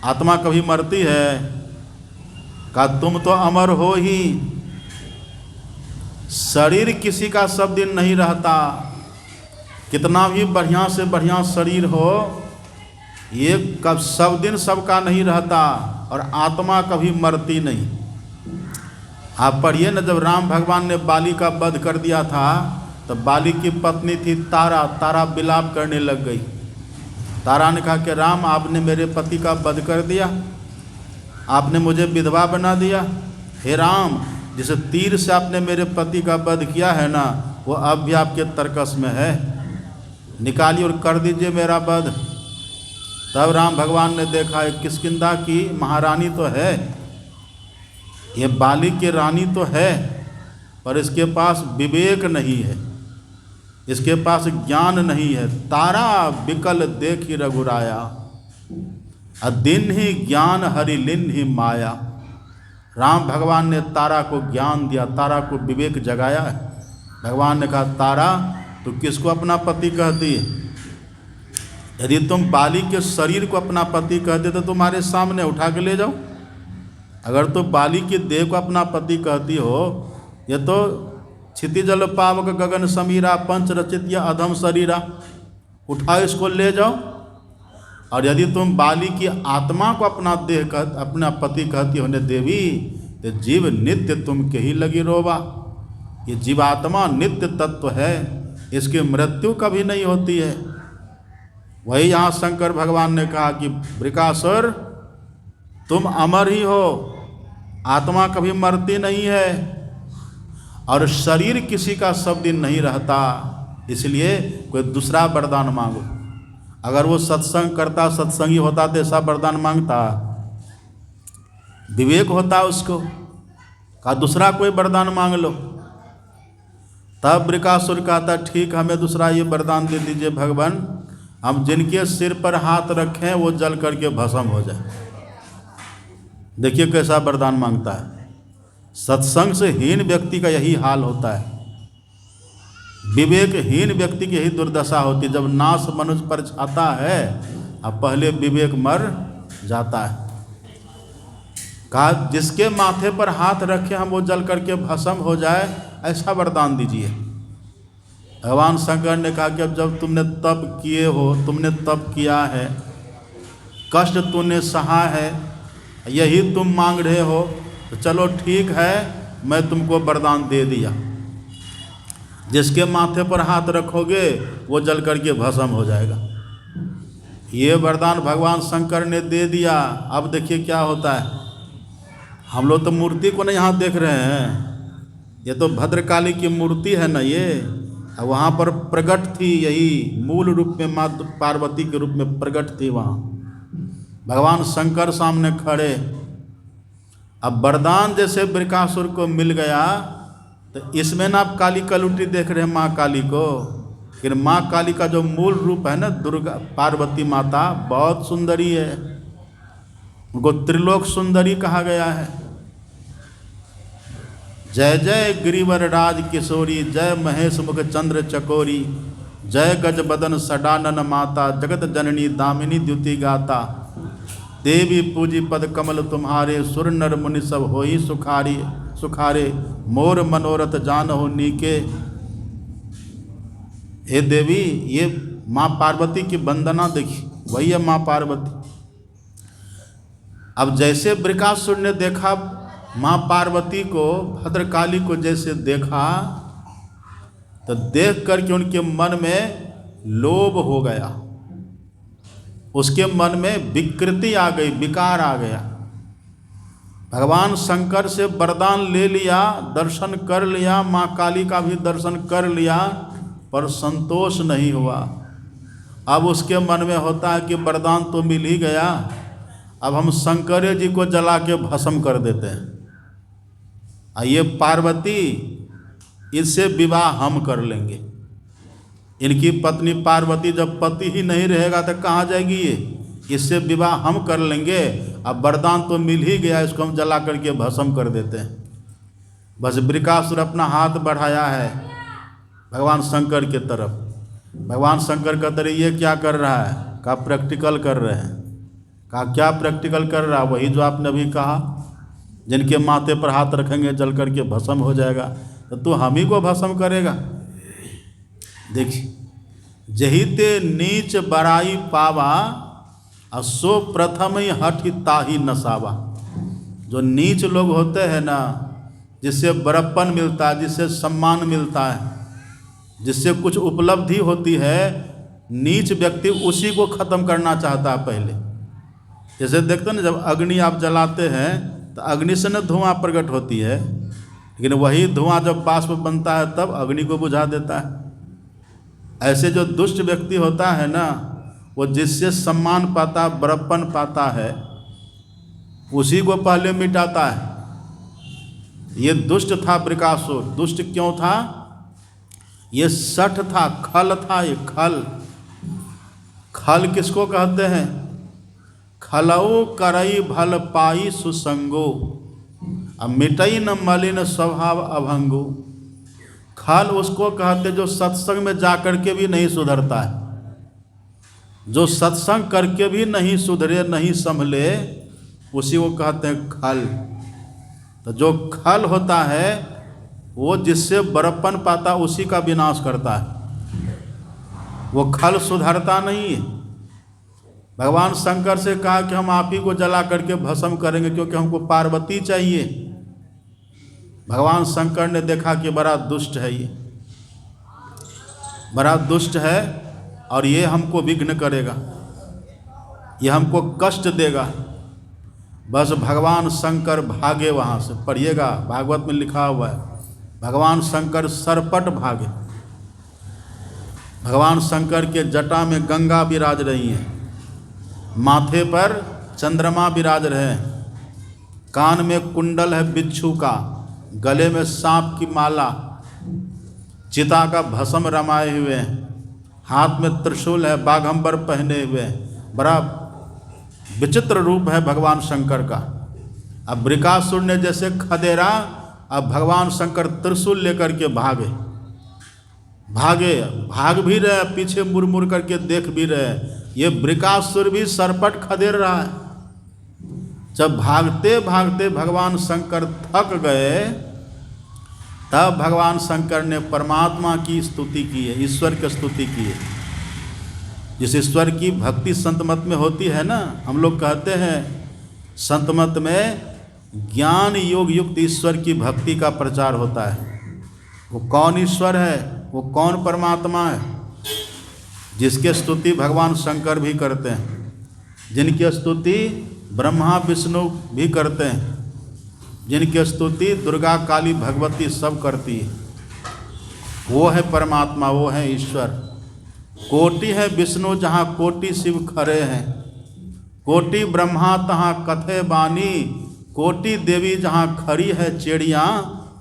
आत्मा कभी मरती है? कहा तुम तो अमर हो ही। शरीर किसी का सब दिन नहीं रहता, कितना भी बढ़िया से बढ़िया शरीर हो, ये कब सब दिन सबका नहीं रहता, और आत्मा कभी मरती नहीं। आप पढ़िए न, जब राम भगवान ने बाली का वध कर दिया था तो बाली की पत्नी थी तारा, तारा विलाप करने लग गई। तारा ने कहा कि राम, आपने मेरे पति का वध कर दिया, आपने मुझे विधवा बना दिया। हे राम, जिस तीर से आपने मेरे पति का वध किया है ना, वो अब भी आपके तरकस में है, निकालिए और कर दीजिए मेरा वध। तब राम भगवान ने देखा एक किष्किंधा की महारानी तो है, ये बाली की रानी तो है, पर इसके पास विवेक नहीं है, इसके पास ज्ञान नहीं है। तारा बिकल देखी रघुराया, अदिन ही ज्ञान हरि लिन ही माया। राम भगवान ने तारा को ज्ञान दिया, तारा को विवेक जगाया है। भगवान ने कहा, तारा तू किसको अपना पति कहती है? यदि तुम बाली के शरीर को अपना पति कहते तो तुम्हारे सामने उठा के ले जाओ। अगर तो बाली की देह को अपना पति कहती हो, ये तो क्षितिजल पावक गगन समीरा पंच रचित या अधम शरीरा, उठाओ इसको ले जाओ। और यदि तुम बाली की आत्मा को अपना देह अपना पति कहती होने देवी, तो जीव नित्य तुम के ही लगी रोवा। ये जीवात्मा नित्य तत्व है, इसकी मृत्यु कभी नहीं होती है। वही यहाँ शंकर भगवान ने कहा कि वृकासुर, तुम अमर ही हो, आत्मा कभी मरती नहीं है, और शरीर किसी का सब दिन नहीं रहता, इसलिए कोई दूसरा वरदान मांगो। अगर वो सत्संग करता, सत्संगी होता तो ऐसा वरदान मांगता? विवेक होता उसको, कहा दूसरा कोई वरदान मांग लो। तब वृकासुर कहता, ठीक, हमें दूसरा ये वरदान दे दीजिए भगवान, हम जिनके सिर पर हाथ रखें वो जल करके भस्म हो जाए। देखिए कैसा वरदान मांगता है। सत्संग से हीन व्यक्ति का यही हाल होता है, विवेकहीन व्यक्ति की यही दुर्दशा होती है। जब नाश मनुष्य पर छाता है, अब पहले विवेक मर जाता है। कहा जिसके माथे पर हाथ रखे हम वो जल करके भस्म हो जाए, ऐसा वरदान दीजिए। भगवान शंकर ने कहा कि अब जब तुमने तप किए हो, तुमने तप किया है, कष्ट तुमने सहा है, यही तुम मांग रहे हो, तो चलो ठीक है, मैं तुमको वरदान दे दिया। जिसके माथे पर हाथ रखोगे वो जल करके भस्म हो जाएगा। ये वरदान भगवान शंकर ने दे दिया। अब देखिए क्या होता है। हम लोग तो मूर्ति को नहीं यहाँ देख रहे हैं, ये तो भद्रकाली की मूर्ति है ना ये, वहाँ पर प्रकट थी, यही मूल रूप में माँ पार्वती के रूप में प्रकट थी। वहाँ भगवान शंकर सामने खड़े। अब वरदान जैसे वृकासुर को मिल गया, तो इसमें ना आप काली कलुटी देख रहे हैं माँ काली को, लेकिन माँ काली का जो मूल रूप है ना, दुर्गा पार्वती माता, बहुत सुंदरी है, उनको त्रिलोक सुंदरी कहा गया है। जय जय गिरिवर राज किशोरी, जय महेश मुख चंद्र चकोरी, जय गज बदन सडानन माता, जगत जननी दामिनी द्युति गाता। देवी पूजी पद कमल तुम्हारे, सुर नर मुनि सब होई सुखारे, मोर मनोरथ जान हो नीके। हे देवी, ये माँ पार्वती की वंदना देखी, वही है माँ पार्वती। अब जैसे वृकासुर ने देखा माँ पार्वती को, भद्रकाली को जैसे देखा, तो देख करके उनके मन में लोभ हो गया, उसके मन में विकृति आ गई, विकार आ गया। भगवान शंकर से वरदान ले लिया, दर्शन कर लिया, माँ काली का भी दर्शन कर लिया, पर संतोष नहीं हुआ। अब उसके मन में होता है कि वरदान तो मिल ही गया, अब हम शंकर जी को जला के भस्म कर देते हैं, ये पार्वती, इससे विवाह हम कर लेंगे। इनकी पत्नी पार्वती जब पति ही नहीं रहेगा तो कहाँ जाएगी ये, इससे विवाह हम कर लेंगे। अब वरदान तो मिल ही गया, इसको हम जला करके भस्म कर देते हैं। बस वृकासुर अपना हाथ बढ़ाया है भगवान शंकर के तरफ। भगवान शंकर कहते रहे ये क्या कर रहा है, का प्रैक्टिकल कर रहे हैं। कहा क्या प्रैक्टिकल कर रहा? वही जो आपने अभी कहा, जिनके माथे पर हाथ रखेंगे जल करके भस्म हो जाएगा, तो तू हम ही को भस्म करेगा? देखिए, जही ते नीच बड़ाई पावा, असो प्रथम ही हठ ताही नसावा। जो नीच लोग होते हैं ना, जिससे बड़प्पन मिलता है, जिससे सम्मान मिलता है, जिससे कुछ उपलब्धि होती है, नीच व्यक्ति उसी को ख़त्म करना चाहता है पहले। जैसे देखते हैं ना, जब अग्नि आप जलाते हैं तो अग्नि से न धुआं प्रकट होती है, लेकिन वही धुआं जब बाष्प बनता है तब अग्नि को बुझा देता है। ऐसे जो दुष्ट व्यक्ति होता है ना, वो जिससे सम्मान पाता, बड़प्पन पाता है, उसी को पहले मिटाता है। ये दुष्ट था बृकासुर। दुष्ट क्यों था? ये सठ था, खल था। ये खल, खल किसको कहते हैं? खलऊ करई भल पाई सुसंगो, अब मिटई न मलिन स्वभाव अभंगो। खल उसको कहते जो सत्संग में जा करके भी नहीं सुधरता है, जो सत्संग करके भी नहीं सुधरे, नहीं संभले, उसी को कहते हैं खल। तो जो खल होता है वो जिससे बड़प्पन पाता उसी का विनाश करता है। वो खल सुधरता नहीं है। भगवान शंकर से कहा कि हम आप ही को जला करके भस्म करेंगे क्योंकि हमको पार्वती चाहिए। भगवान शंकर ने देखा कि बड़ा दुष्ट है, ये बड़ा दुष्ट है और ये हमको विघ्न करेगा, ये हमको कष्ट देगा। बस भगवान शंकर भागे वहाँ से। पढ़िएगा, भागवत में लिखा हुआ है, भगवान शंकर सरपट भागे। भगवान शंकर के जटा में गंगा विराज रही है, माथे पर चंद्रमा विराज रहे हैं, कान में कुंडल है बिच्छू का, गले में सांप की माला, चिता का भस्म रमाए हुए हैं, हाथ में त्रिशूल है, बाघंबर पहने हुए हैं। बड़ा विचित्र रूप है भगवान शंकर का। अब बृकासुर ने जैसे खदेरा, अब भगवान शंकर त्रिशूल लेकर के भागे। भाग भी रहे, पीछे मुड़ मुड़ करके देख भी रहे। ये बृकासुर भी सरपट खदेड़ रहा है। जब भागते भागते भगवान शंकर थक गए, तब भगवान शंकर ने परमात्मा की स्तुति की है, ईश्वर की स्तुति की है। जिस ईश्वर की भक्ति संत मत में होती है ना, हम लोग कहते हैं संत मत में ज्ञान योग युक्त ईश्वर की भक्ति का प्रचार होता है। वो कौन ईश्वर है, वो कौन परमात्मा है? जिसकी स्तुति भगवान शंकर भी करते हैं, जिनकी स्तुति ब्रह्मा विष्णु भी करते हैं, जिनकी स्तुति दुर्गा काली भगवती सब करती है। वो है परमात्मा, वो है ईश्वर। कोटि है विष्णु जहाँ कोटि शिव खरे हैं, कोटि ब्रह्मा तहाँ कथे बानी, कोटि देवी जहाँ खड़ी है चेड़ियाँ,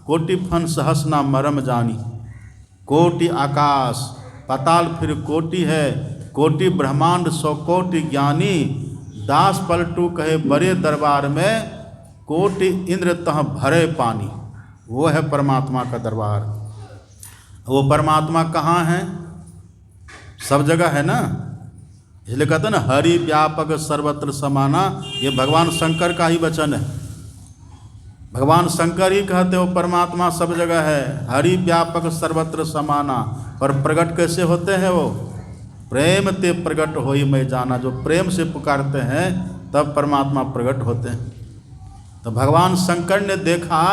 कोटि फन सहस ना मरम जानी। कोटि आकाश पाताल फिर कोटि है, कोटि ब्रह्मांड सौ कोटि ज्ञानी, दास पलटू कहे बड़े दरबार में, कोटि इंद्र तह भरे पानी। वो है परमात्मा का दरबार। वो परमात्मा कहाँ है? सब जगह है ना, इसलिए कहते हैं ना हरि व्यापक सर्वत्र समाना। ये भगवान शंकर का ही वचन है। भगवान शंकर ही कहते हो परमात्मा सब जगह है, हरि व्यापक सर्वत्र समाना। पर प्रकट कैसे होते हैं वो? प्रेम ते प्रकट होई मैं जाना। जो प्रेम से पुकारते हैं तब परमात्मा प्रकट होते हैं। तो भगवान शंकर ने देखा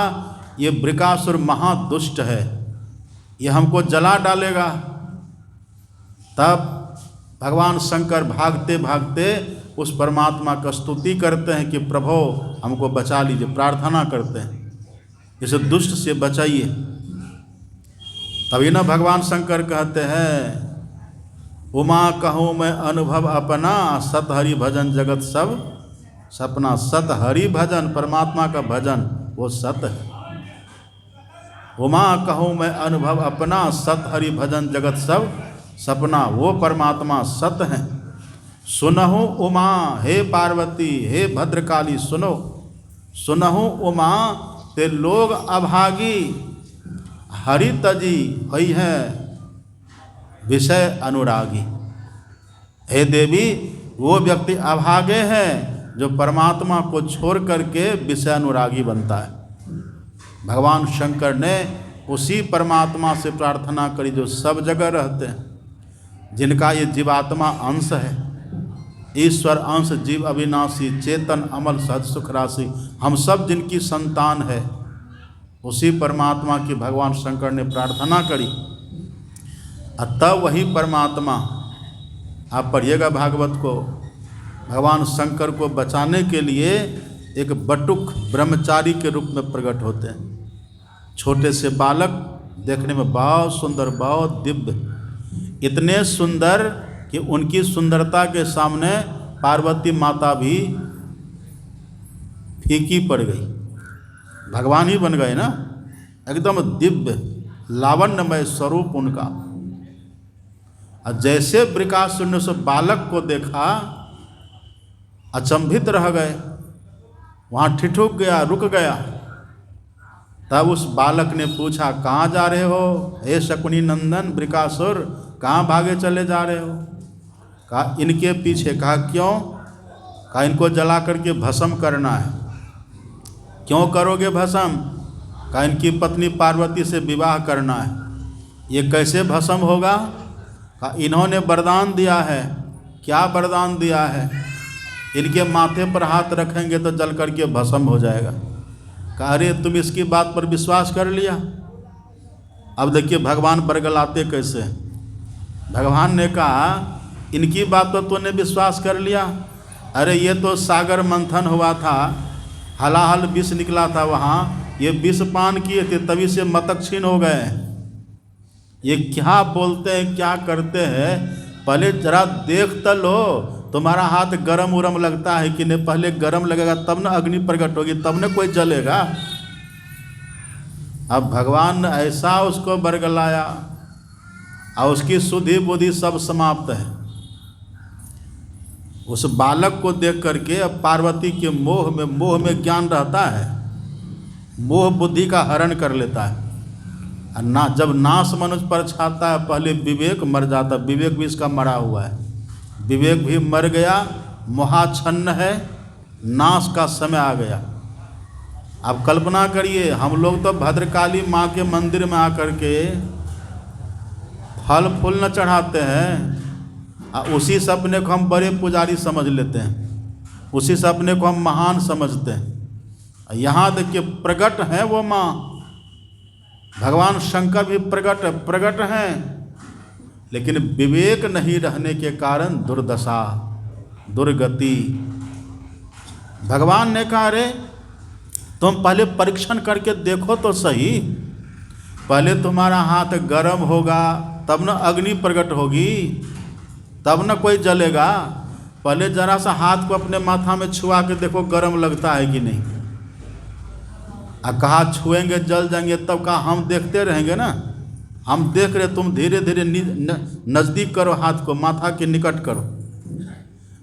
ये बृकासुर महादुष्ट है, ये हमको जला डालेगा। तब भगवान शंकर भागते भागते उस परमात्मा का स्तुति करते हैं कि प्रभो हमको बचा लीजिए, प्रार्थना करते हैं इसे दुष्ट से बचाइए। तभी ना भगवान शंकर कहते हैं उमा कहूँ मैं अनुभव अपना, सत हरि भजन जगत सब सपना। सत हरि भजन, परमात्मा का भजन वो सत है। उमा कहूँ मैं अनुभव अपना, सत हरि भजन जगत सब सपना। वो परमात्मा सत हैं। सुनहु उमा हे पार्वती, हे भद्रकाली सुनो। सुनहु उमा ते लोग अभागी, हरि तजी हुई है विषय अनुरागी। हे देवी वो व्यक्ति अभागे है जो परमात्मा को छोड़ करके विषयानुरागी बनता है। भगवान शंकर ने उसी परमात्मा से प्रार्थना करी जो सब जगह रहते हैं, जिनका ये जीवात्मा अंश है, ईश्वर अंश जीव अविनाशी चेतन अमल सहज सुख राशि, हम सब जिनकी संतान है, उसी परमात्मा की भगवान शंकर ने प्रार्थना करी। तब वही परमात्मा, आप पढ़िएगा भागवत को, भगवान शंकर को बचाने के लिए एक बटुक ब्रह्मचारी के रूप में प्रकट होते हैं। छोटे से बालक, देखने में बहुत सुंदर, बहुत दिव्य, इतने सुंदर कि उनकी सुंदरता के सामने पार्वती माता भी फीकी पड़ गई। भगवान ही बन गए ना, एकदम दिव्य लावण्यमय स्वरूप उनका। और जैसे वृकासुर ने उस बालक को देखा, अचंभित रह गए, वहाँ ठिठुक गया, रुक गया। तब उस बालक ने पूछा, कहाँ जा रहे हो हे शकुनी नंदन वृकासुर, कहाँ भागे चले जा रहे हो? कहा इनके पीछे। कहा क्यों? कहा इनको जला करके भस्म करना है। क्यों करोगे भस्म? कहा इनकी पत्नी पार्वती से विवाह करना है। ये कैसे भस्म होगा? कहा इन्होंने वरदान दिया है। क्या वरदान दिया है? इनके माथे पर हाथ रखेंगे तो जल करके भस्म हो जाएगा। कहा अरे तुम इसकी बात पर विश्वास कर लिया। अब देखिए भगवान बरगलाते कैसे। भगवान ने कहा इनकी बात पर तूने विश्वास कर लिया? अरे ये तो सागर मंथन हुआ था, हलाहल विष निकला था वहाँ, ये विष पान किए थे तभी से मतक्षीण हो गए। ये क्या बोलते हैं, क्या करते हैं? पहले जरा देख तो लो, तुम्हारा हाथ गरम उरम लगता है कि नहीं? पहले गरम लगेगा तब न अग्नि प्रकट होगी, तब न कोई जलेगा। अब भगवान ने ऐसा उसको बरगलाया और उसकी सुधि बुद्धि सब समाप्त है। उस बालक को देख करके अब पार्वती के मोह में ज्ञान रहता है, मोह बुद्धि का हरण कर लेता है। ना जब नाश मनुष्य पर छाता है, पहले विवेक मर जाता, विवेक भी इसका मरा हुआ है, विवेक भी मर गया, मोहाच्छन्न है, नाश का समय आ गया। अब कल्पना करिए, हम लोग तो भद्रकाली माँ के मंदिर में आकर के फल फूल न चढ़ाते हैं, उसी सपने को हम बड़े पुजारी समझ लेते हैं, उसी सपने को हम महान समझते हैं। यहाँ देखिए प्रकट है वो माँ, भगवान शंकर भी प्रकट हैं, लेकिन विवेक नहीं रहने के कारण दुर्दशा, दुर्गति। भगवान ने कहा अरे तुम पहले परीक्षण करके देखो तो सही, पहले तुम्हारा हाथ गर्म होगा तब न अग्नि प्रकट होगी, तब न कोई जलेगा। पहले जरा सा हाथ को अपने माथा में छुआ के देखो गर्म लगता है कि नहीं। कहा छुएंगे जल जाएंगे, तब कहा हम देखते रहेंगे ना, हम देख रहे, तुम धीरे धीरे नज़दीक करो, हाथ को माथा के निकट करो।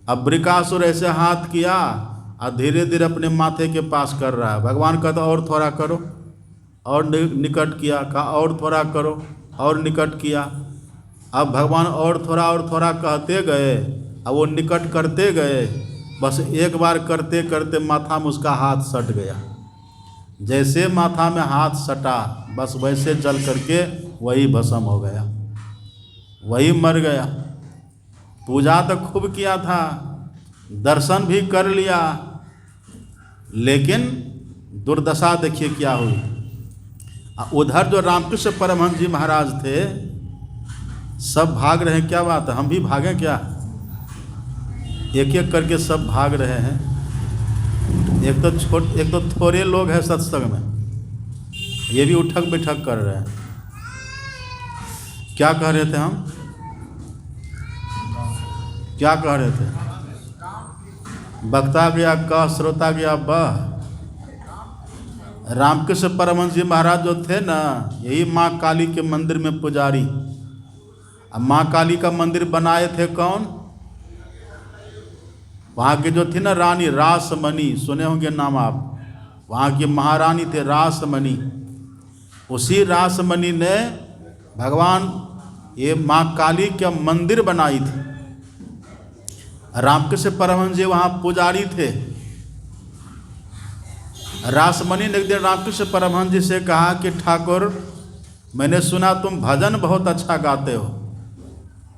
अब वृकासुर ऐसे हाथ किया और धीरे धीरे अपने माथे के पास कर रहा है। भगवान कहता और थोड़ा करो, और निकट किया, कहा और थोड़ा करो, और निकट किया। अब भगवान और थोड़ा कहते गए, अब वो निकट करते गए। बस एक बार करते करते माथा में उसका हाथ सट गया। जैसे माथा में हाथ सटा, बस वैसे जल करके वही भस्म हो गया, वही मर गया। पूजा तो खूब किया था, दर्शन भी कर लिया, लेकिन दुर्दशा देखिए क्या हुई। उधर जो रामकृष्ण परमहंस जी महाराज थे, सब भाग रहे हैं। क्या बात है, हम भी भागें क्या? एक एक करके सब भाग रहे हैं। एक तो थोड़े लोग हैं सत्संग में, ये भी उठक बैठक कर रहे हैं। क्या कह रहे थे हम? क्या कह रहे थे? वक्ता गया कह, श्रोता गया बह। रामकृष्ण परमहंस जी महाराज जो थे ना, यही माँ काली के मंदिर में पुजारी। अब माँ काली का मंदिर बनाए थे कौन? वहाँ की जो थी ना रानी रासमणि, सुने होंगे नाम आप, वहाँ की महारानी थे रासमणि। उसी रासमणि ने भगवान ये माँ काली का मंदिर बनाई थी। रामकृष्ण परमहंस जी वहाँ पुजारी थे। रासमणि ने एक दिन रामकृष्ण परमहंस जी से कहा कि ठाकुर, मैंने सुना तुम भजन बहुत अच्छा गाते हो।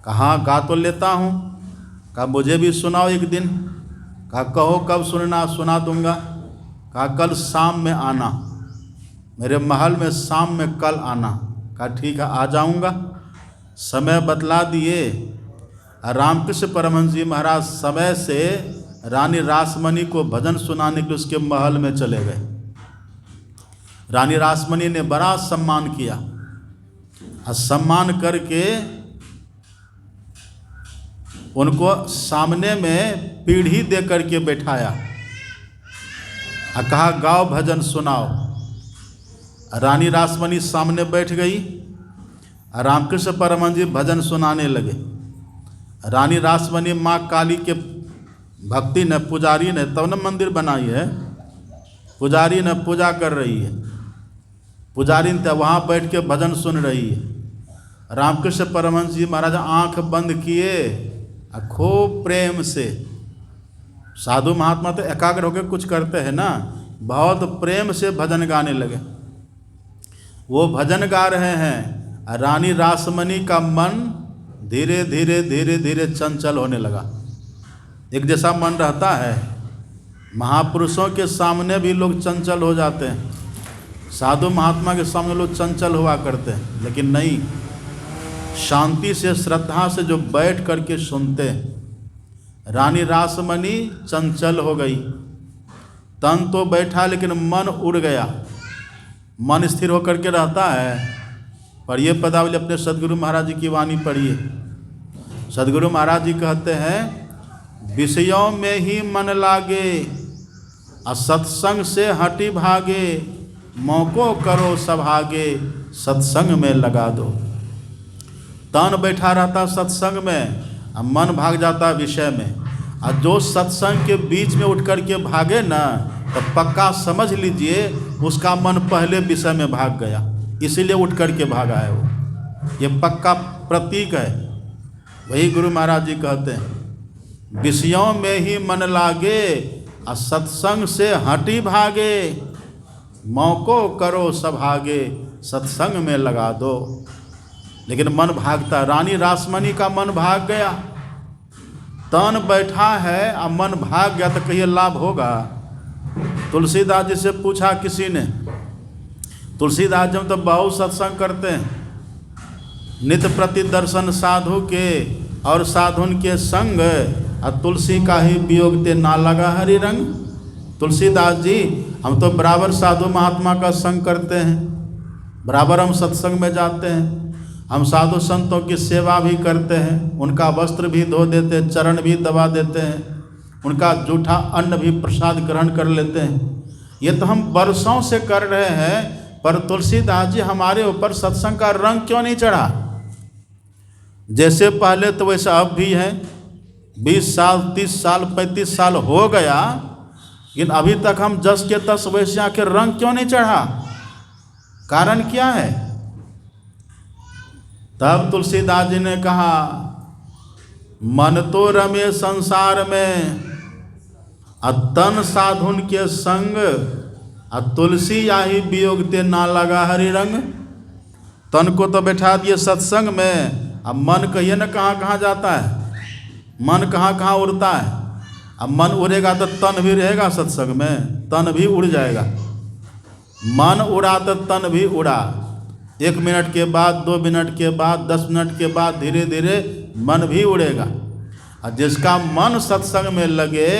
कहा गा तो लेता हूँ। कहा मुझे भी सुनाओ एक दिन। कहा कहो कब सुनना, सुना दूंगा। कहा कल शाम में आना, मेरे महल में शाम में कल आना। कहा ठीक है, आ जाऊंगा। समय बतला दिए। रामकृष्ण परमहंस जी महाराज समय से रानी रासमणि को भजन सुनाने के लिए उसके महल में चले गए। रानी रासमणि ने बड़ा सम्मान किया और सम्मान करके उनको सामने में पीढ़ी दे करके बैठाया और कहा गाओ भजन सुनाओ। रानी रासमणि सामने बैठ गई। रामकृष्ण परमहंस जी भजन सुनाने लगे। रानी रासमणि माँ काली के भक्ति ने, पुजारी ने तब न मंदिर बनाई है, पुजारी ने पूजा कर रही है। पुजारी ने वहाँ बैठ के भजन सुन रही है। रामकृष्ण परमहंस जी महाराज आंख बंद किए और खूब प्रेम से, साधु महात्मा तो एकाग्र होकर कुछ करते हैं ना, बहुत प्रेम से भजन गाने लगे। वो भजन गा रहे हैं। रानी रासमणि का मन धीरे धीरे धीरे धीरे चंचल होने लगा। एक जैसा मन रहता है, महापुरुषों के सामने भी लोग चंचल हो जाते हैं, साधु महात्मा के सामने लोग चंचल हुआ करते हैं, लेकिन नहीं, शांति से श्रद्धा से जो बैठ करके सुनते हैं। रानी रासमणि चंचल हो गई। तन तो बैठा लेकिन मन उड़ गया। मन स्थिर होकर के रहता है। पर ये पदावली अपने सदगुरु महाराज जी की वाणी पढ़िए। सदगुरु महाराज जी कहते हैं विषयों में ही मन लागे, असत्संग से हटी भागे, मौको करो सभागे, सत्संग में लगा दो। तन बैठा रहता सत्संग में और मन भाग जाता विषय में। और जो सत्संग के बीच में उठ कर के भागे ना, तो पक्का समझ लीजिए उसका मन पहले विषय में भाग गया, इसीलिए उठ कर के भागा है वो। ये पक्का प्रतीक है। वही गुरु महाराज जी कहते हैं विषयों में ही मन लागे, और सत्संग से हटी भागे, मौको करो सभागे, सत्संग में लगा दो। लेकिन मन भागता। रानी रासमणि का मन भाग गया। तन बैठा है और मन भाग गया तो कहिए लाभ होगा। तुलसीदास जी से पूछा किसी ने, तुलसीदास जी तो बहुत सत्संग करते हैं, नित्य प्रति दर्शन साधु के और साधुन के संग, और तुलसी का ही वियोग ते ना लगा हरि रंग। तुलसीदास जी हम तो बराबर साधु महात्मा का संग करते हैं, बराबर हम सत्संग में जाते हैं, हम साधु संतों की सेवा भी करते हैं, उनका वस्त्र भी धो देते हैं, चरण भी दबा देते हैं, उनका जूठा अन्न भी प्रसाद ग्रहण कर लेते हैं। ये तो हम वर्षों से कर रहे हैं। पर तुलसीदास जी हमारे ऊपर सत्संग का रंग क्यों नहीं चढ़ा? जैसे पहले तो वैसा अब भी है। 20 साल 30 साल 35 साल हो गया, लेकिन अभी तक हम जस के तस वैश्या के रंग क्यों नहीं चढ़ा? कारण क्या है? तब तुलसीदास जी ने कहा मन तो रमे संसार में, तन साधुन के संग, तुलसी याही वियोग ते ना लगा हरि रंग। तन को तो बैठा दिए सत्संग में, अब मन कहिए न कहाँ कहाँ जाता है, मन कहाँ कहाँ उड़ता है। अब मन उड़ेगा तो तन भी रहेगा सत्संग में, तन भी उड़ जाएगा। मन उड़ा तो तन भी उड़ा। 1 मिनट के बाद, 2 मिनट के बाद, 10 मिनट के बाद धीरे धीरे मन भी उड़ेगा। और जिसका मन सत्संग में लगे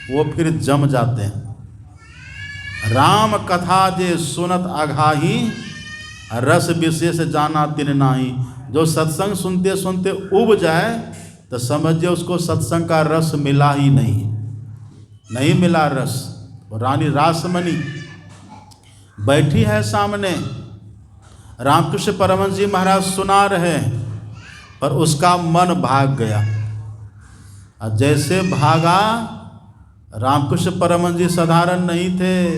वो फिर जम जाते हैं। राम कथा जे सुनत अघाही, रस विशेष जाना तिन नाही। जो सत्संग सुनते सुनते उब जाए तो समझिए उसको सत्संग का रस मिला ही नहीं मिला रस। रानी रासमणि बैठी है सामने, रामकृष्ण परमहंस जी महाराज सुना रहे हैं, पर उसका मन भाग गया। और जैसे भागा, रामकृष्ण परमहंस जी साधारण नहीं थे।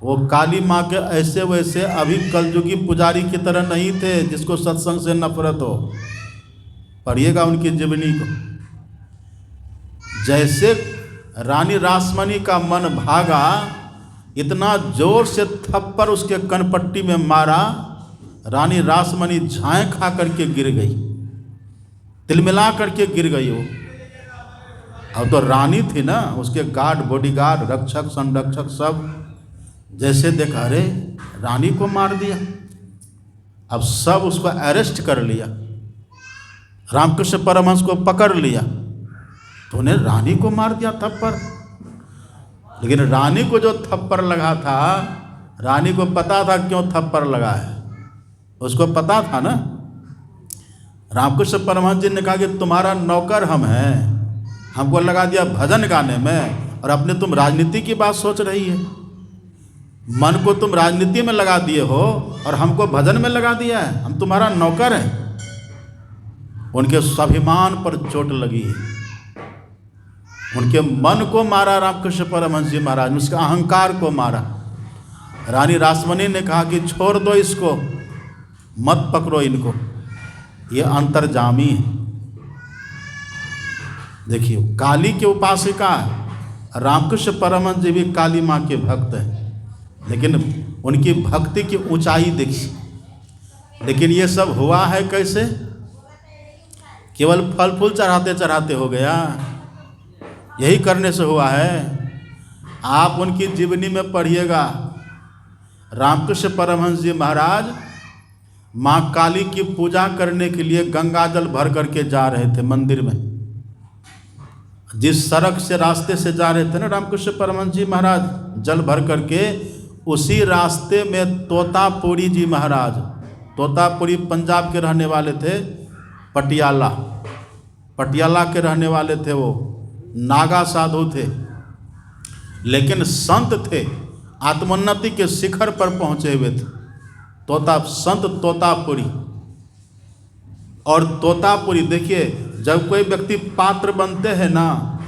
वो काली माँ के ऐसे वैसे अभी कलयुगी पुजारी की तरह नहीं थे जिसको सत्संग से नफरत हो। पढ़िएगा उनकी जीवनी को। जैसे रानी रासमणी का मन भागा, इतना जोर से थप्पड़ उसके कनपट्टी में मारा, रानी रासमणी झाएं खा करके गिर गई, तिलमिला करके गिर गई वो। अब तो रानी थी ना, उसके गार्ड, बॉडीगार्ड, रक्षक, संरक्षक सब जैसे देखा, अरे रानी को मार दिया। अब सब उसको अरेस्ट कर लिया, रामकृष्ण परमहंस को पकड़ लिया, तो उन्हें रानी को मार दिया थप्पड़। लेकिन रानी को जो थप्पड़ लगा था, रानी को पता था क्यों थप्पड़ लगा है, उसको पता था ना। रामकृष्ण परमहंस जी ने कहा कि तुम्हारा नौकर हम हैं, हमको लगा दिया भजन गाने में, और अपने तुम राजनीति की बात सोच रही है। मन को तुम राजनीति में लगा दिए हो और हमको भजन में लगा दिया है, हम तुम्हारा नौकर हैं। उनके स्वाभिमान पर चोट लगी, उनके मन को मारा रामकृष्ण परमहंस जी महाराज, उसके अहंकार को मारा। रानी रासमणी ने कहा कि छोड़ दो इसको, मत पकड़ो इनको, ये अंतर्जामी है। देखिए, काली के उपासिका, रामकृष्ण परमहंस जी भी काली माँ के भक्त हैं, लेकिन उनकी भक्ति की ऊंचाई देखी। लेकिन ये सब हुआ है कैसे? केवल फल फूल चढ़ाते चढ़ाते हो गया? यही करने से हुआ है? आप उनकी जीवनी में पढ़िएगा, रामकृष्ण परमहंस जी महाराज माँ काली की पूजा करने के लिए गंगा जल भर करके जा रहे थे मंदिर में। जिस सड़क से, रास्ते से जा रहे थे ना रामकृष्ण परमहंस जी महाराज जल भर करके, उसी रास्ते में तोतापुरी जी महाराज, तोतापुरी पंजाब के रहने वाले थे, पटियाला के रहने वाले थे, वो नागा साधु थे, लेकिन संत थे, आत्मोन्नति के शिखर पर पहुंचे हुए थे। संत तोतापुरी। और तोतापुरी, देखिए, जब कोई व्यक्ति पात्र बनते हैं ना,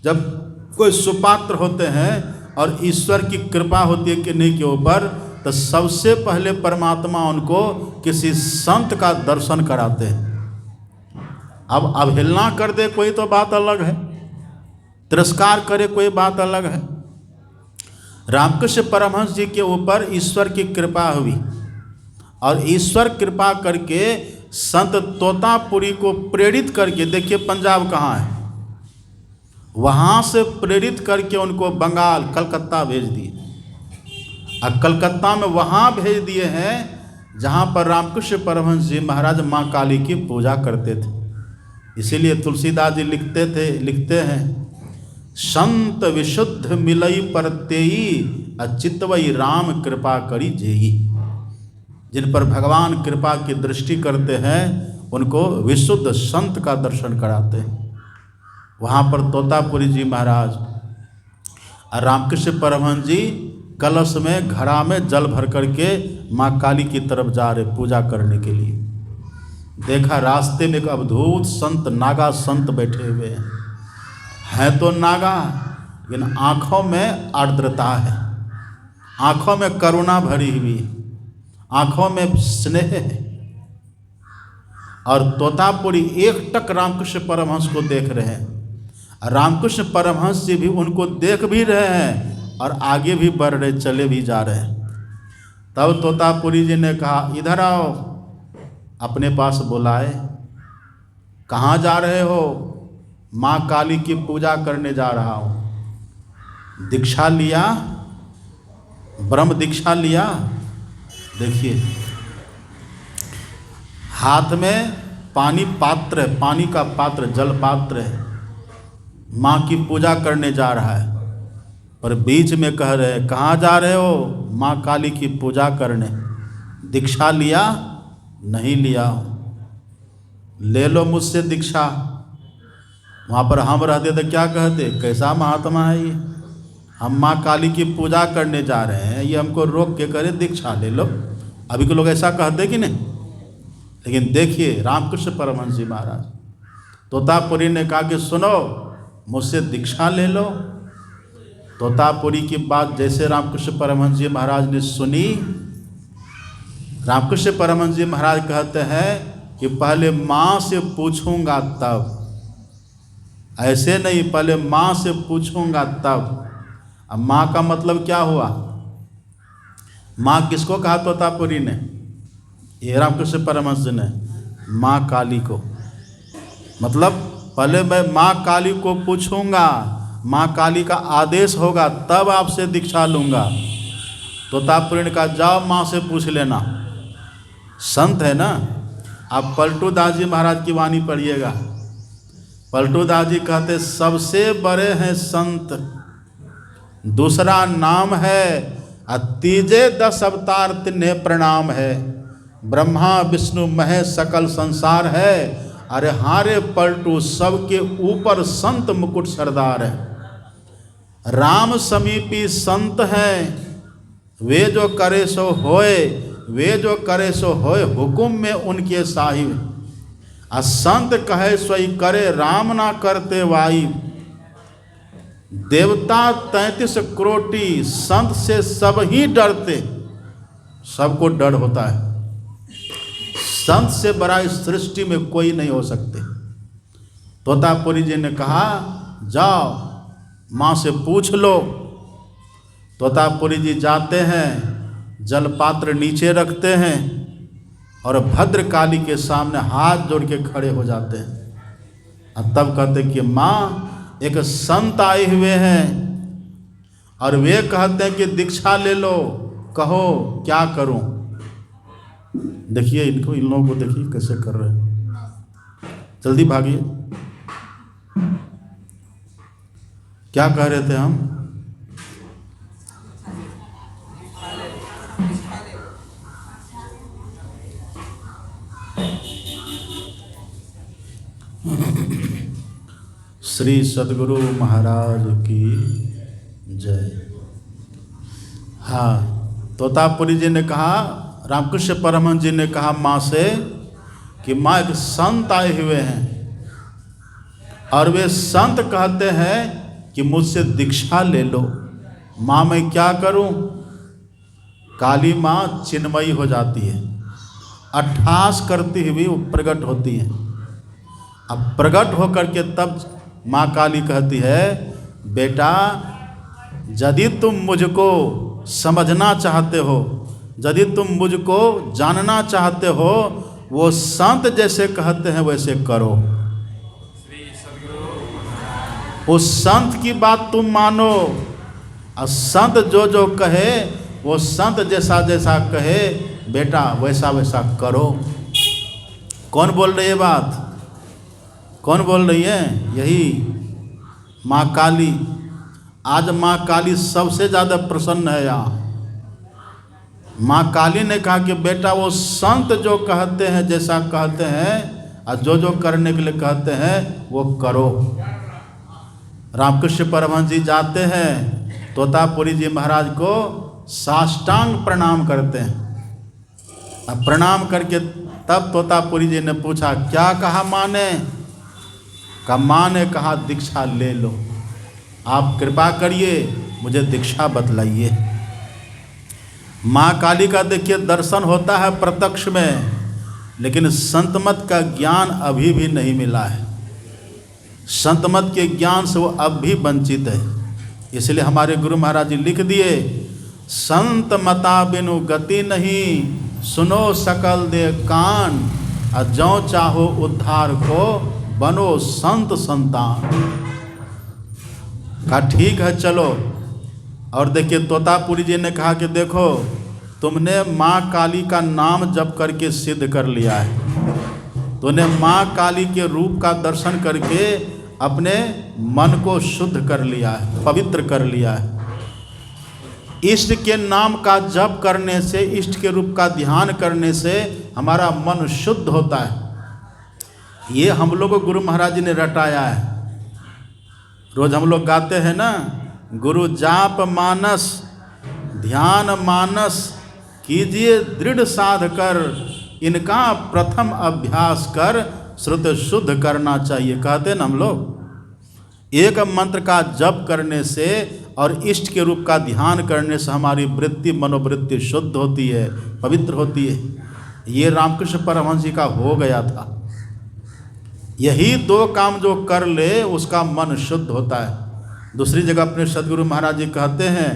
जब कोई सुपात्र होते हैं और ईश्वर की कृपा होती है किन्हीं के ऊपर, तो सबसे पहले परमात्मा उनको किसी संत का दर्शन कराते हैं। अब अवहेलना कर दे कोई तो बात अलग है, तिरस्कार करे कोई बात अलग है। रामकृष्ण परमहंस जी के ऊपर ईश्वर की कृपा हुई, और ईश्वर कृपा करके संत तोतापुरी को प्रेरित करके, देखिए पंजाब कहाँ है, वहाँ से प्रेरित करके उनको बंगाल, कलकत्ता भेज दिए। और कलकत्ता में वहाँ भेज दिए हैं जहाँ पर रामकृष्ण परमहंस जी महाराज माँ काली की पूजा करते थे। इसीलिए तुलसीदास जी लिखते हैं, संत विशुद्ध मिलई परतेई, अचितवई राम कृपा करी जेई। जिन पर भगवान कृपा की दृष्टि करते हैं उनको विशुद्ध संत का दर्शन कराते हैं। वहाँ पर तोतापुरी जी महाराज और रामकृष्ण परमहंस जी कलश में, घड़ा में जल भर करके माँ काली की तरफ जा रहे पूजा करने के लिए। देखा रास्ते में एक अवधूत संत, नागा संत बैठे हुए हैं तो नागा, लेकिन आँखों में आर्द्रता है, आँखों में करुणा भरी हुई, आँखों में स्नेह है। और तोतापुरी एकटक रामकृष्ण परमहंस को देख रहे हैं, रामकृष्ण परमहंस जी भी उनको देख भी रहे हैं और आगे भी बढ़ रहे, चले भी जा रहे हैं। तब तोतापुरी जी ने कहा, इधर आओ, अपने पास बुलाए। कहाँ जा रहे हो? माँ काली की पूजा करने जा रहा हूँ। दीक्षा लिया, ब्रह्म दीक्षा लिया। देखिए, हाथ में पानी पात्र है, पानी का पात्र, जल पात्र है, माँ की पूजा करने जा रहा है। पर बीच में कह रहे हैं, कहाँ जा रहे हो? माँ काली की पूजा करने। दीक्षा लिया? नहीं लिया। ले लो मुझसे दीक्षा। वहाँ पर हम रहते तो क्या कहते, कैसा महात्मा है ये, हम माँ काली की पूजा करने जा रहे हैं, ये हमको रोक के करे दीक्षा ले लो। अभी के लोग ऐसा कहते कि नहीं? लेकिन देखिए रामकृष्ण परमहंस जी महाराज, तोतापुरी ने कहा कि सुनो, मुझसे दीक्षा ले लो। तोतापुरी की बात जैसे रामकृष्ण परमहंस जी महाराज ने सुनी, रामकृष्ण परमहंस जी महाराज कहते हैं कि पहले माँ से पूछूंगा तब। ऐसे नहीं, पहले माँ से पूछूंगा तब। अब माँ का मतलब क्या हुआ? माँ किसको कहा तोतापुरी ने? ये रामकृष्ण परमहंस जी ने माँ काली को। मतलब पहले मैं माँ काली को पूछूंगा, माँ काली का आदेश होगा तब आपसे दीक्षा लूँगा। तोतापुरी ने कहा जाओ माँ से पूछ लेना। संत है ना। आप पलटू दास जी महाराज की वाणी पढ़िएगा। पलटू दास जी कहते सबसे बड़े हैं संत, दूसरा नाम है तीजे 10 अवतार तिन्हें प्रणाम है, ब्रह्मा विष्णु महेश सकल संसार है। अरे हारे पलटू सबके ऊपर संत मुकुट सरदार है। राम समीपी संत हैं, वे जो करे सो होए, वे जो करे सो होए, हुकुम में उनके साहिब। संत कहे सोई करे, राम ना करते वाई। देवता 33 करोटी, संत से सब ही डरते। सबको डर होता है। संत से बड़ा इस सृष्टि में कोई नहीं हो सकते। तोतापुरी जी ने कहा जाओ माँ से पूछ लो। तोतापुरी जी जाते हैं, जल पात्र नीचे रखते हैं और भद्रकाली के सामने हाथ जोड़ के खड़े हो जाते हैं। और तब कहते कि माँ एक संत आए हुए हैं और वे कहते हैं कि दीक्षा ले लो, कहो क्या करूं। देखिए इनको, इन लोगों को देखिए कैसे कर रहे हैं। जल्दी भागिए। क्या कह रहे थे हम? श्री सद्गुरु महाराज की जय। हाँ, तोतापुरी जी ने कहा, रामकृष्ण परमहंस जी ने कहा माँ से कि माँ एक संत आए हुए हैं और वे संत कहते हैं कि मुझसे दीक्षा ले लो। माँ मैं क्या करूं? काली माँ चिन्मयी हो जाती है, अट्ठास करती हुई वो प्रकट होती है। अब प्रकट होकर के तब माँ काली कहती है बेटा यदि तुम मुझको समझना चाहते हो, यदि तुम मुझको जानना चाहते हो, वो संत जैसे कहते हैं वैसे करो। उस संत की बात तुम मानो और संत जो जो कहे वो संत जैसा जैसा कहे बेटा वैसा वैसा करो। कौन बोल रही है बात? कौन बोल रही है? यही माँ काली। आज माँ काली सबसे ज़्यादा प्रसन्न है यहाँ। माँ काली ने कहा कि बेटा वो संत जो कहते हैं जैसा कहते हैं और जो जो करने के लिए कहते हैं वो करो। रामकृष्ण परमहंस जी जाते हैं, तोतापुरी जी महाराज को साष्टांग प्रणाम करते हैं। अब प्रणाम करके तब तोतापुरी जी ने पूछा क्या कहा माँ ने? का माँ ने कहा दीक्षा ले लो, आप कृपा करिए मुझे दीक्षा बतलाइए। माँ काली का देखिए दर्शन होता है प्रत्यक्ष में, लेकिन संतमत का ज्ञान अभी भी नहीं मिला है। संतमत के ज्ञान से वो अब भी वंचित है। इसलिए हमारे गुरु महाराज जी लिख दिए संत मता बिनु गति नहीं, सुनो सकल दे कान, और जो चाहो उद्धार को बनो संत संतान। कहा ठीक है चलो। और देखिए तोतापुरी जी ने कहा कि देखो तुमने माँ काली का नाम जप करके सिद्ध कर लिया है, तुमने माँ काली के रूप का दर्शन करके अपने मन को शुद्ध कर लिया है, पवित्र कर लिया है। इष्ट के नाम का जप करने से, इष्ट के रूप का ध्यान करने से हमारा मन शुद्ध होता है। ये हम लोग को गुरु महाराज जी ने रटाया है। रोज हम लोग गाते हैं ना, गुरु जाप मानस ध्यान मानस कीजिए दृढ़ साध कर, इनका प्रथम अभ्यास कर श्रुत शुद्ध करना चाहिए। कहते हैं ना हम लोग। एक मंत्र का जप करने से और इष्ट के रूप का ध्यान करने से हमारी वृत्ति मनोवृत्ति शुद्ध होती है, पवित्र होती है। ये रामकृष्ण परमहंस जी का हो गया था। यही दो काम जो कर ले उसका मन शुद्ध होता है। दूसरी जगह अपने सदगुरु महाराज जी कहते हैं,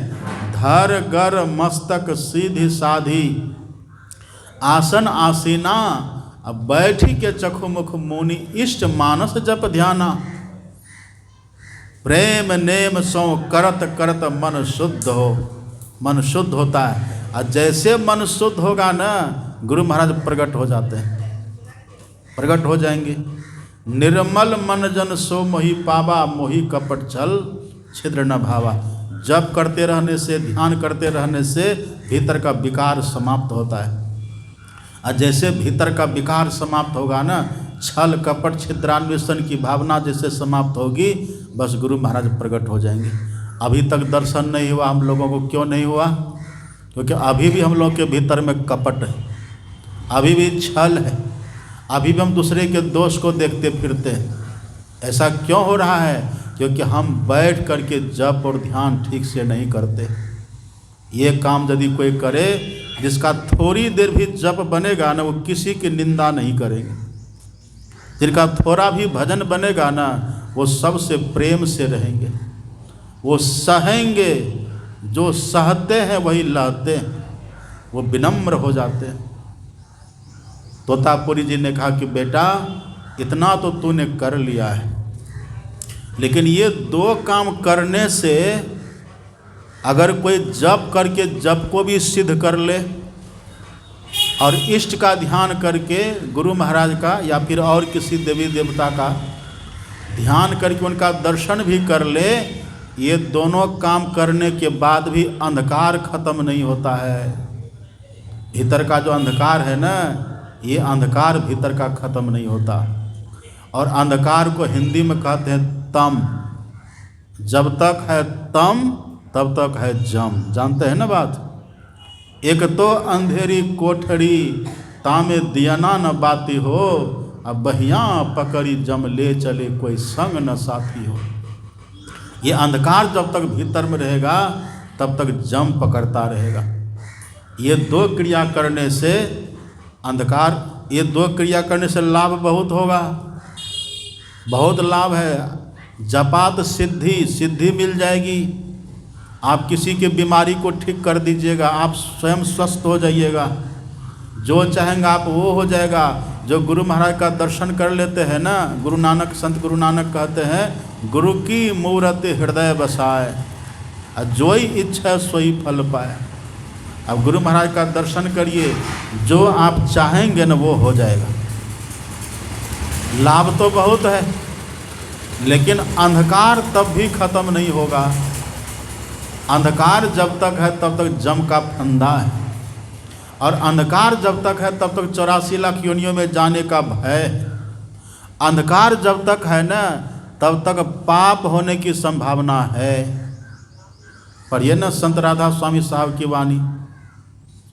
धर गर मस्तक सीधी साधी, आसन आसीना, अब बैठी के चखुमुख मुनि, इष्ट मानस जप ध्याना। प्रेम नेम सो करत करत मन शुद्ध हो, मन शुद्ध होता है। और जैसे मन शुद्ध होगा ना, गुरु महाराज प्रकट हो जाते हैं, प्रकट हो जाएंगे। निर्मल मन जन सो मोहि पावा, मोहि कपट छल छिद्र न भावा। जप करते रहने से, ध्यान करते रहने से भीतर का विकार समाप्त होता है। और जैसे भीतर का विकार समाप्त होगा ना, छल कपट छिद्रान्वेषण की भावना जैसे समाप्त होगी, बस गुरु महाराज प्रकट हो जाएंगे। अभी तक दर्शन नहीं हुआ हम लोगों को, क्यों नहीं हुआ? क्योंकि अभी भी हम लोग के भीतर में कपट है, अभी भी छल है, अभी भी हम दूसरे के दोष को देखते फिरते हैं। ऐसा क्यों हो रहा है? क्योंकि हम बैठ करके जप और ध्यान ठीक से नहीं करते। ये काम यदि कोई करे, जिसका थोड़ी देर भी जप बनेगा ना, वो किसी की निंदा नहीं करेंगे। जिनका थोड़ा भी भजन बनेगा ना, वो सबसे प्रेम से रहेंगे, वो सहेंगे। जो सहते हैं वही लहते हैं, वो विनम्र हो जाते हैं। तोतापुरी जी ने कहा कि बेटा, इतना तो तूने कर लिया है, लेकिन ये दो काम करने से अगर कोई जप करके जप को भी सिद्ध कर ले, और इष्ट का ध्यान करके गुरु महाराज का या फिर और किसी देवी देवता का ध्यान करके उनका दर्शन भी कर ले, ये दोनों काम करने के बाद भी अंधकार खत्म नहीं होता है। भीतर का जो अंधकार है ना, ये अंधकार भीतर का खत्म नहीं होता। और अंधकार को हिंदी में कहते हैं तम। जब तक है तम तब तक है जम। जानते हैं ना बात? एक तो अंधेरी कोठरी, तामे दियना न बाती हो, अब बहिया पकड़ी जम ले चले, कोई संग न साथी हो। ये अंधकार जब तक भीतर में रहेगा तब तक जम पकड़ता रहेगा। ये दो क्रिया करने से अंधकार, ये दो क्रिया करने से लाभ बहुत होगा, बहुत लाभ है। जपात सिद्धि, सिद्धि मिल जाएगी। आप किसी की बीमारी को ठीक कर दीजिएगा, आप स्वयं स्वस्थ हो जाइएगा। जो चाहेंगे आप वो हो जाएगा। जो गुरु महाराज का दर्शन कर लेते हैं ना, गुरु नानक, संत गुरु नानक कहते हैं, गुरु की मूरत हृदय बसाए, और जोई इच्छा सोई फल पाए। अब गुरु महाराज का दर्शन करिए, जो आप चाहेंगे ना वो हो जाएगा। लाभ तो बहुत है, लेकिन अंधकार तब भी खत्म नहीं होगा। अंधकार जब तक है तब तक जम का फंदा है, और अंधकार जब तक है तब तक 84 लाख योनियों में जाने का भय है। अंधकार जब तक है ना, तब तक पाप होने की संभावना है। पढ़िए ना संत राधा स्वामी साहब की वाणी।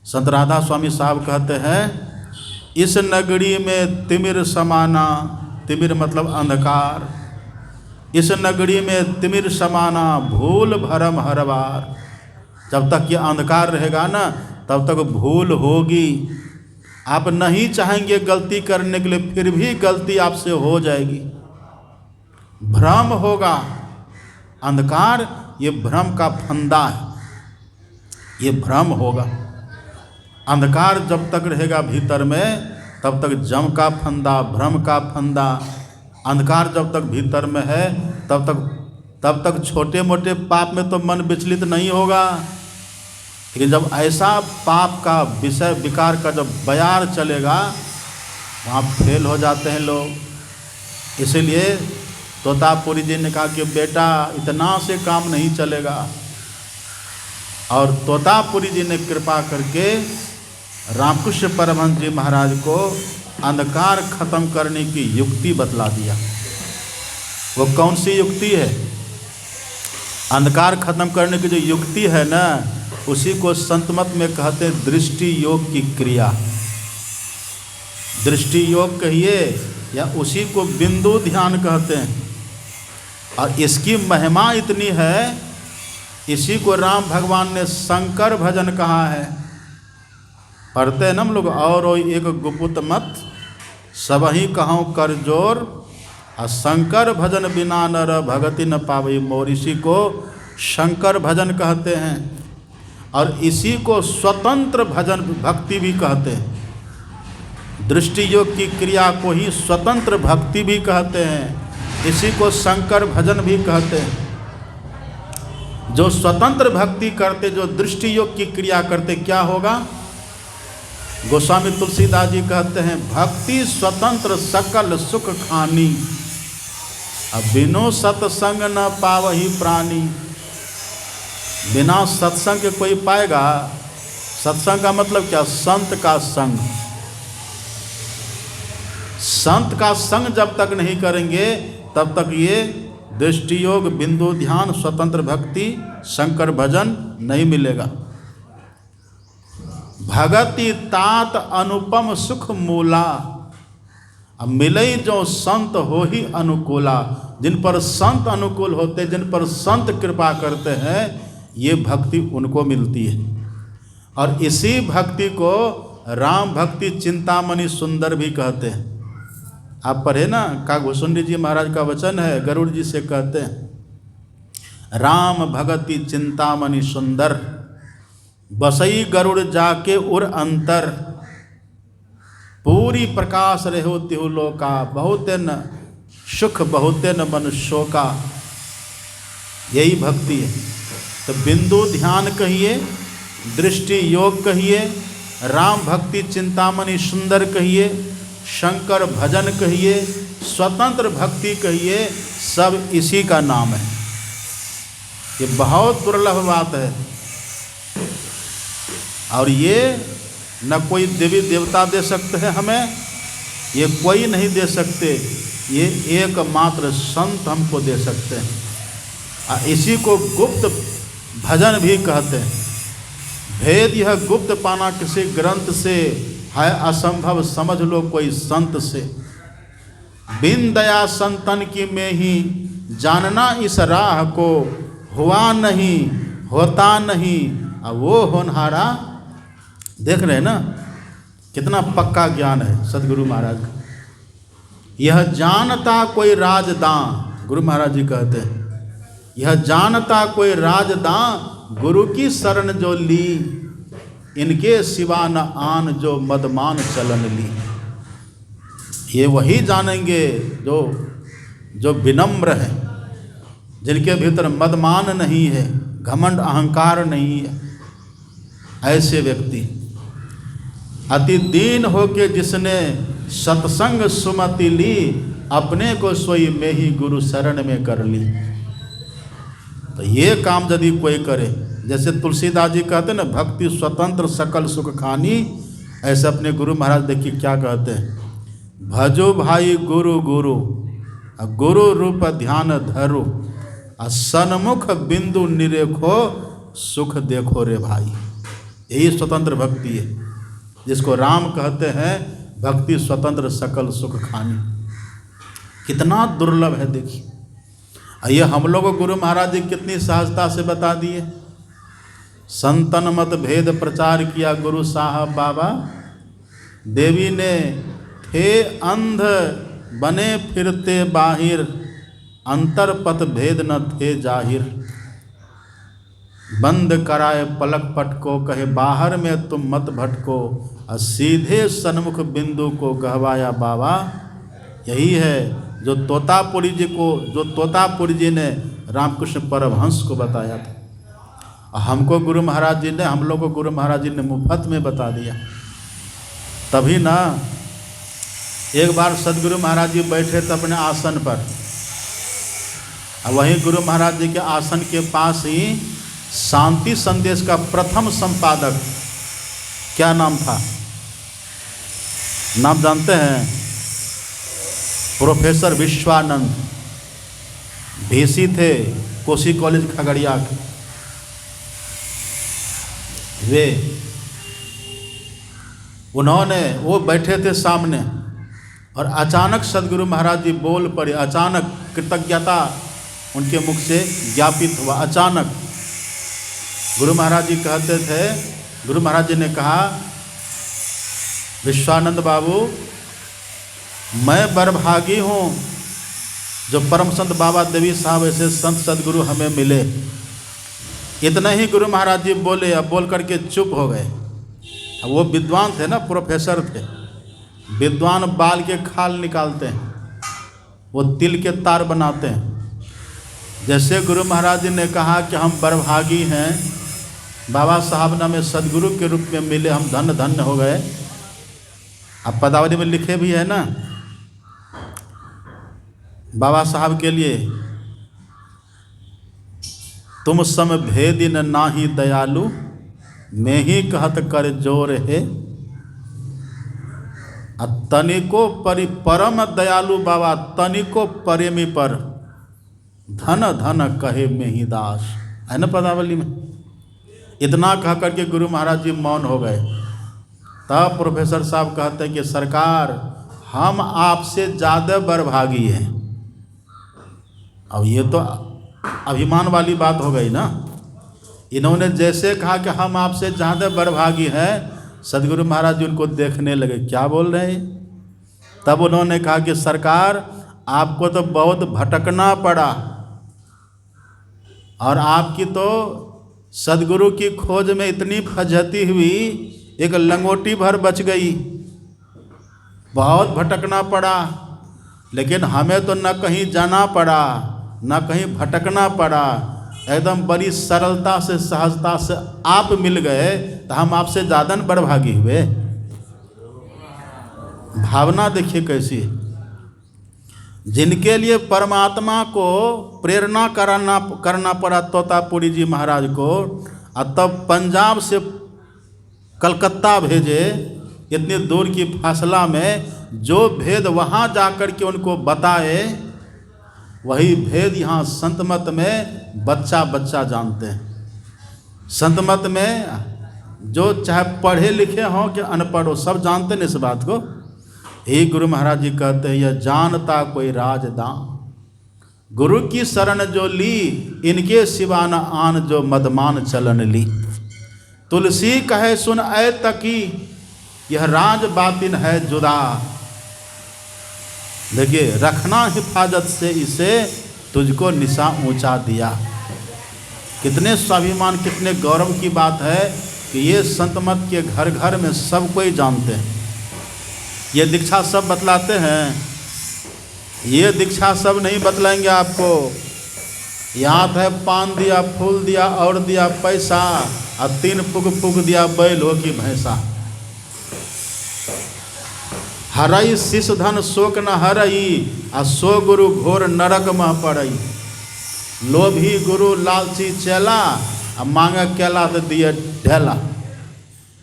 संत राधा स्वामी साहब कहते हैं, इस नगरी में तिमिर समाना, तिमिर मतलब अंधकार, इस नगरी में तिमिर समाना, भूल भरम हर बार। जब तक ये अंधकार रहेगा ना, तब तक भूल होगी। आप नहीं चाहेंगे गलती करने के लिए, फिर भी गलती आपसे हो जाएगी। भ्रम होगा। अंधकार ये भ्रम का फंदा है, ये भ्रम होगा। अंधकार जब तक रहेगा भीतर में, तब तक जम का फंदा, भ्रम का फंदा। अंधकार जब तक भीतर में है, तब तक छोटे मोटे पाप में तो मन विचलित नहीं होगा। लेकिन जब ऐसा पाप का विषय विकार का जब बयार चलेगा, वहाँ फेल हो जाते हैं लोग। इसीलिए तोतापुरी जी ने कहा कि बेटा, इतना से काम नहीं चलेगा। और तोतापुरी जी ने कृपा करके रामकृष्ण परमहंस जी महाराज को अंधकार खत्म करने की युक्ति बतला दिया। वो कौन सी युक्ति है? अंधकार खत्म करने की जो युक्ति है ना, उसी को संत मत में कहते हैं दृष्टि योग की क्रिया। दृष्टि योग कहिए या उसी को बिंदु ध्यान कहते हैं। और इसकी महिमा इतनी है, इसी को राम भगवान ने शंकर भजन कहा है। पढ़ते हैं ना हम लोग, और एक गुपुत मत सबही कहूँ कर जोर, और शंकर भजन बिना नर भगति न पावई मोर, इसी को शंकर भजन कहते हैं और इसी को स्वतंत्र भजन भक्ति भी कहते हैं। दृष्टि योग की क्रिया को ही स्वतंत्र भक्ति भी कहते हैं, इसी को शंकर भजन भी कहते हैं। जो स्वतंत्र भक्ति करते, जो दृष्टि योग की क्रिया करते, क्या होगा? गोस्वामी तुलसीदास जी कहते हैं, भक्ति स्वतंत्र सकल सुख खानी, अब बिनो सत्संग न पावही प्राणी। बिना सत्संग के कोई पाएगा? सत्संग का मतलब क्या? संत का संग। संत का संग जब तक नहीं करेंगे तब तक ये दृष्टि योग, बिंदु ध्यान, स्वतंत्र भक्ति, शंकर भजन नहीं मिलेगा। भगति तात अनुपम सुख मूला, अब मिलई जो संत हो ही अनुकूला। जिन पर संत अनुकूल होते, जिन पर संत कृपा करते हैं, ये भक्ति उनको मिलती है। और इसी भक्ति को राम भक्ति चिंतामणि सुंदर भी कहते हैं। आप पढ़े ना, कागभूषुंडी जी महाराज का वचन है, गरुड़ जी से कहते हैं, राम भगति चिंतामणि सुंदर, बसई गरुड़ जाके उर अंतर, पूरी प्रकाश रहो तिहु लोका, बहुते न सुख बहुते न मन शोका। यही भक्ति है। तो बिंदु ध्यान कहिए, दृष्टि योग कहिए, राम भक्ति चिंतामणि सुंदर कहिए, शंकर भजन कहिए, स्वतंत्र भक्ति कहिए, सब इसी का नाम है। ये बहुत दुर्लभ बात है और ये न कोई देवी देवता दे सकते हैं हमें, ये कोई नहीं दे सकते, ये एकमात्र संत हमको दे सकते हैं। इसी को गुप्त भजन भी कहते हैं। भेद यह गुप्त पाना किसी ग्रंथ से, है असंभव समझ लो कोई संत से। बिन दया संतन की में ही जानना इस राह को, हुआ नहीं होता नहीं अब वो होनहारा। देख रहे हैं ना कितना पक्का ज्ञान है सदगुरु महाराज का। यह जानता कोई राजदां, गुरु महाराज जी कहते हैं, यह जानता कोई राजदां, गुरु की शरण जो ली, इनके सिवा न आन जो मदमान चलन ली। ये वही जानेंगे जो विनम्र हैं, जिनके भीतर मदमान नहीं है, घमंड अहंकार नहीं है। ऐसे व्यक्ति अति दीन होके जिसने सत्संग सुमति ली, अपने को सोई में ही गुरु शरण में कर ली। तो ये काम यदि कोई करे, जैसे तुलसीदास जी कहते हैं ना, भक्ति स्वतंत्र सकल सुख खानी, ऐसे अपने गुरु महाराज देखिए क्या कहते हैं, भजो भाई गुरु गुरु, गुरु रूप ध्यान धरो, सन्मुख बिंदु निरेखो, सुख देखो रे भाई। यही स्वतंत्र भक्ति है, जिसको राम कहते हैं भक्ति स्वतंत्र सकल सुख खानी। कितना दुर्लभ है देखिए। ये हम लोग को गुरु महाराज जी कितनी सहजता से बता दिए। संतन मत भेद प्रचार किया गुरु साहब बाबा, देवी ने थे अंध बने फिरते बाहिर, अंतर पथ भेद न थे जाहिर। बंद कराए पलक पट को, कहे बाहर में तुम मत भटको, और सीधे सन्मुख बिंदु को गहवाया बाबा। यही है जो तोतापुरी जी ने रामकृष्ण परमहंस को बताया था। और हमको गुरु महाराज जी ने, हम लोग को गुरु महाराज जी ने मुफ्त में बता दिया। तभी ना एक बार सदगुरु महाराज जी बैठे थे अपने आसन पर, और वहीं गुरु महाराज जी के आसन के पास ही शांति संदेश का प्रथम संपादक, क्या नाम था, नाम जानते हैं? प्रोफेसर विश्वानंद, VC थे कोसी कॉलेज खगड़िया के। वे उन्होंने, वो बैठे थे सामने, और अचानक सदगुरु महाराज जी बोल पड़े। अचानक कृतज्ञता उनके मुख से ज्ञापित हुआ। अचानक गुरु महाराज जी कहते थे, गुरु महाराज जी ने कहा, विश्वानंद बाबू, मैं बरभागी हूँ जो परम संत बाबा देवी साहब ऐसे संत सदगुरु हमें मिले। इतना ही गुरु महाराज जी बोले, अब बोल करके चुप हो गए। अब वो विद्वान थे ना, प्रोफेसर थे। विद्वान बाल के खाल निकालते हैं, वो तिल के तार बनाते हैं। जैसे गुरु महाराज जी ने कहा कि हम बड़भागी हैं, बाबा साहब ने हमें सदगुरु के रूप में मिले, हम धन्य धन्य हो गए। अब पदावली में लिखे भी है ना बाबा साहब के लिए, तुम सम भेदी न नाही दयालु, मैं ही कहत कर जोर है। तनिको परि परम दयालु बाबा, तनिको प्रेमी पर धन धन कहे में ही दास, है ना पदावली में। इतना कह करके गुरु महाराज जी मौन हो गए। तब प्रोफेसर साहब कहते हैं कि सरकार, हम आपसे ज़्यादा बड़भागी हैं। अब ये तो अभिमान वाली बात हो गई ना। इन्होंने जैसे कहा कि हम आपसे ज़्यादा बड़भागी हैं, सदगुरु महाराज जी उनको देखने लगे, क्या बोल रहे हैं। तब उन्होंने कहा कि सरकार, आपको तो बहुत भटकना पड़ा, और आपकी तो सदगुरु की खोज में इतनी फजहती हुई, एक लंगोटी भर बच गई। बहुत भटकना पड़ा, लेकिन हमें तो न कहीं जाना पड़ा, न कहीं भटकना पड़ा। एकदम बड़ी सरलता से, सहजता से आप मिल गए, तो हम आपसे ज़्यादा बड़भागी हुए। भावना देखिए कैसी है। जिनके लिए परमात्मा को प्रेरणा करना पड़ा तोतापुरी जी महाराज को, और तब पंजाब से कलकत्ता भेजे, इतनी दूर की फासला में जो भेद वहाँ जाकर के उनको बताए, वही भेद यहाँ संत मत में बच्चा बच्चा जानते हैं। संत मत में जो चाहे पढ़े लिखे हों कि अनपढ़ हो, सब जानते हैं इस बात को। यही गुरु महाराज जी कहते हैं, यह जानता कोई राजदान, गुरु की शरण जो ली, इनके सिवा न आन जो मदमान चलन ली। तुलसी कहे सुन ऐ तकी, यह राज बातिन है जुदा। देखिए, रखना हिफाजत से इसे, तुझको निशा ऊंचा दिया। कितने स्वाभिमान, कितने गौरव की बात है कि ये संत मत के घर घर में सब कोई जानते हैं। ये दीक्षा सब बतलाते हैं, ये दीक्षा सब नहीं बतलाएंगे आपको। यहाँ है पान दिया, फूल दिया, और दिया पैसा, और 3 फूक दिया बैल हो कि भैंसा। हरई शिष धन शोक न हरई, आ सो गुरु घोर नरक मह पड़ई। लोभी गुरु लालची चेला, आ मांगे केला तो दिए ढेला।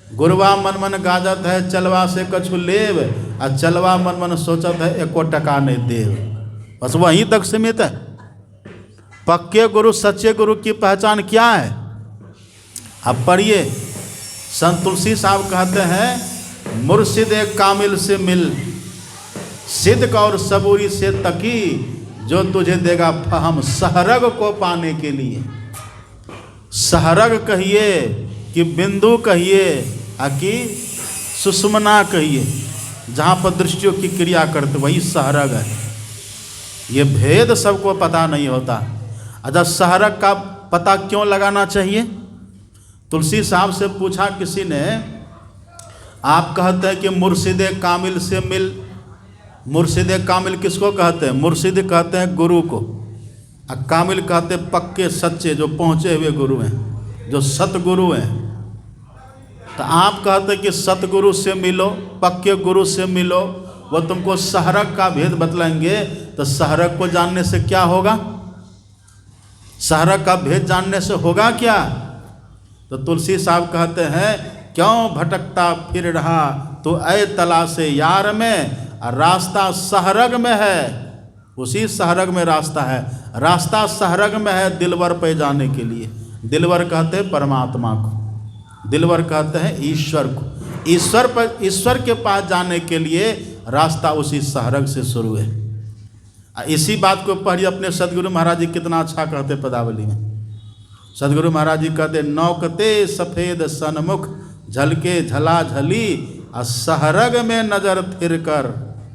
गुरुवा मन मन गाजत है, चलवा से कछु लेव, आ चलवा मन मन सोचत है, एको टका नहीं देव। बस वहीं तक सीमित है। पक्के गुरु, सच्चे गुरु की पहचान क्या है? अब पढ़िए, संत तुलसी साहब कहते हैं, मुर्शिद कामिल से मिल, सिद्क और सबूरी से तकी, जो तुझे देगा फहम सहरग को पाने के लिए। सहरग कहिए कि बिंदु कहिए, कि सुषुम्ना कहिए, जहाँ पर दृष्टियों की क्रिया करते, वही सहरग है। ये भेद सबको पता नहीं होता। अच्छा, सहरग का पता क्यों लगाना चाहिए? तुलसी साहब से पूछा किसी ने, आप कहते हैं कि मुर्शिद कामिल से मिल। मुर्शिद कामिल किसको कहते हैं? मुर्शिद कहते हैं गुरु को, और कामिल कहते हैं पक्के सच्चे, जो पहुँचे हुए गुरु हैं, जो सतगुरु हैं। तो आप कहते हैं कि सतगुरु से मिलो, पक्के गुरु से मिलो, वो तुमको सहरग का भेद बतलाएंगे। तो सहरग को जानने से क्या होगा? सहरग का भेद जानने से होगा क्या? तो तुलसी साहब कहते हैं, क्यों भटकता फिर रहा तो ऐ तला से यार में, रास्ता सहरग में है। उसी सहरग में रास्ता है, रास्ता सहरग में है दिलवर पे जाने के लिए। दिलवर कहते हैं परमात्मा को, दिलवर कहते हैं ईश्वर को। ईश्वर के पास जाने के लिए रास्ता उसी सहरग से शुरू है। इसी बात को पढ़िए, अपने सदगुरु महाराज जी कितना अच्छा कहते पदावली में। सदगुरु महाराज जी कहते, नौकते सफ़ेद सनमुख, झलके झला झली, और सहरग में नजर फिर कर,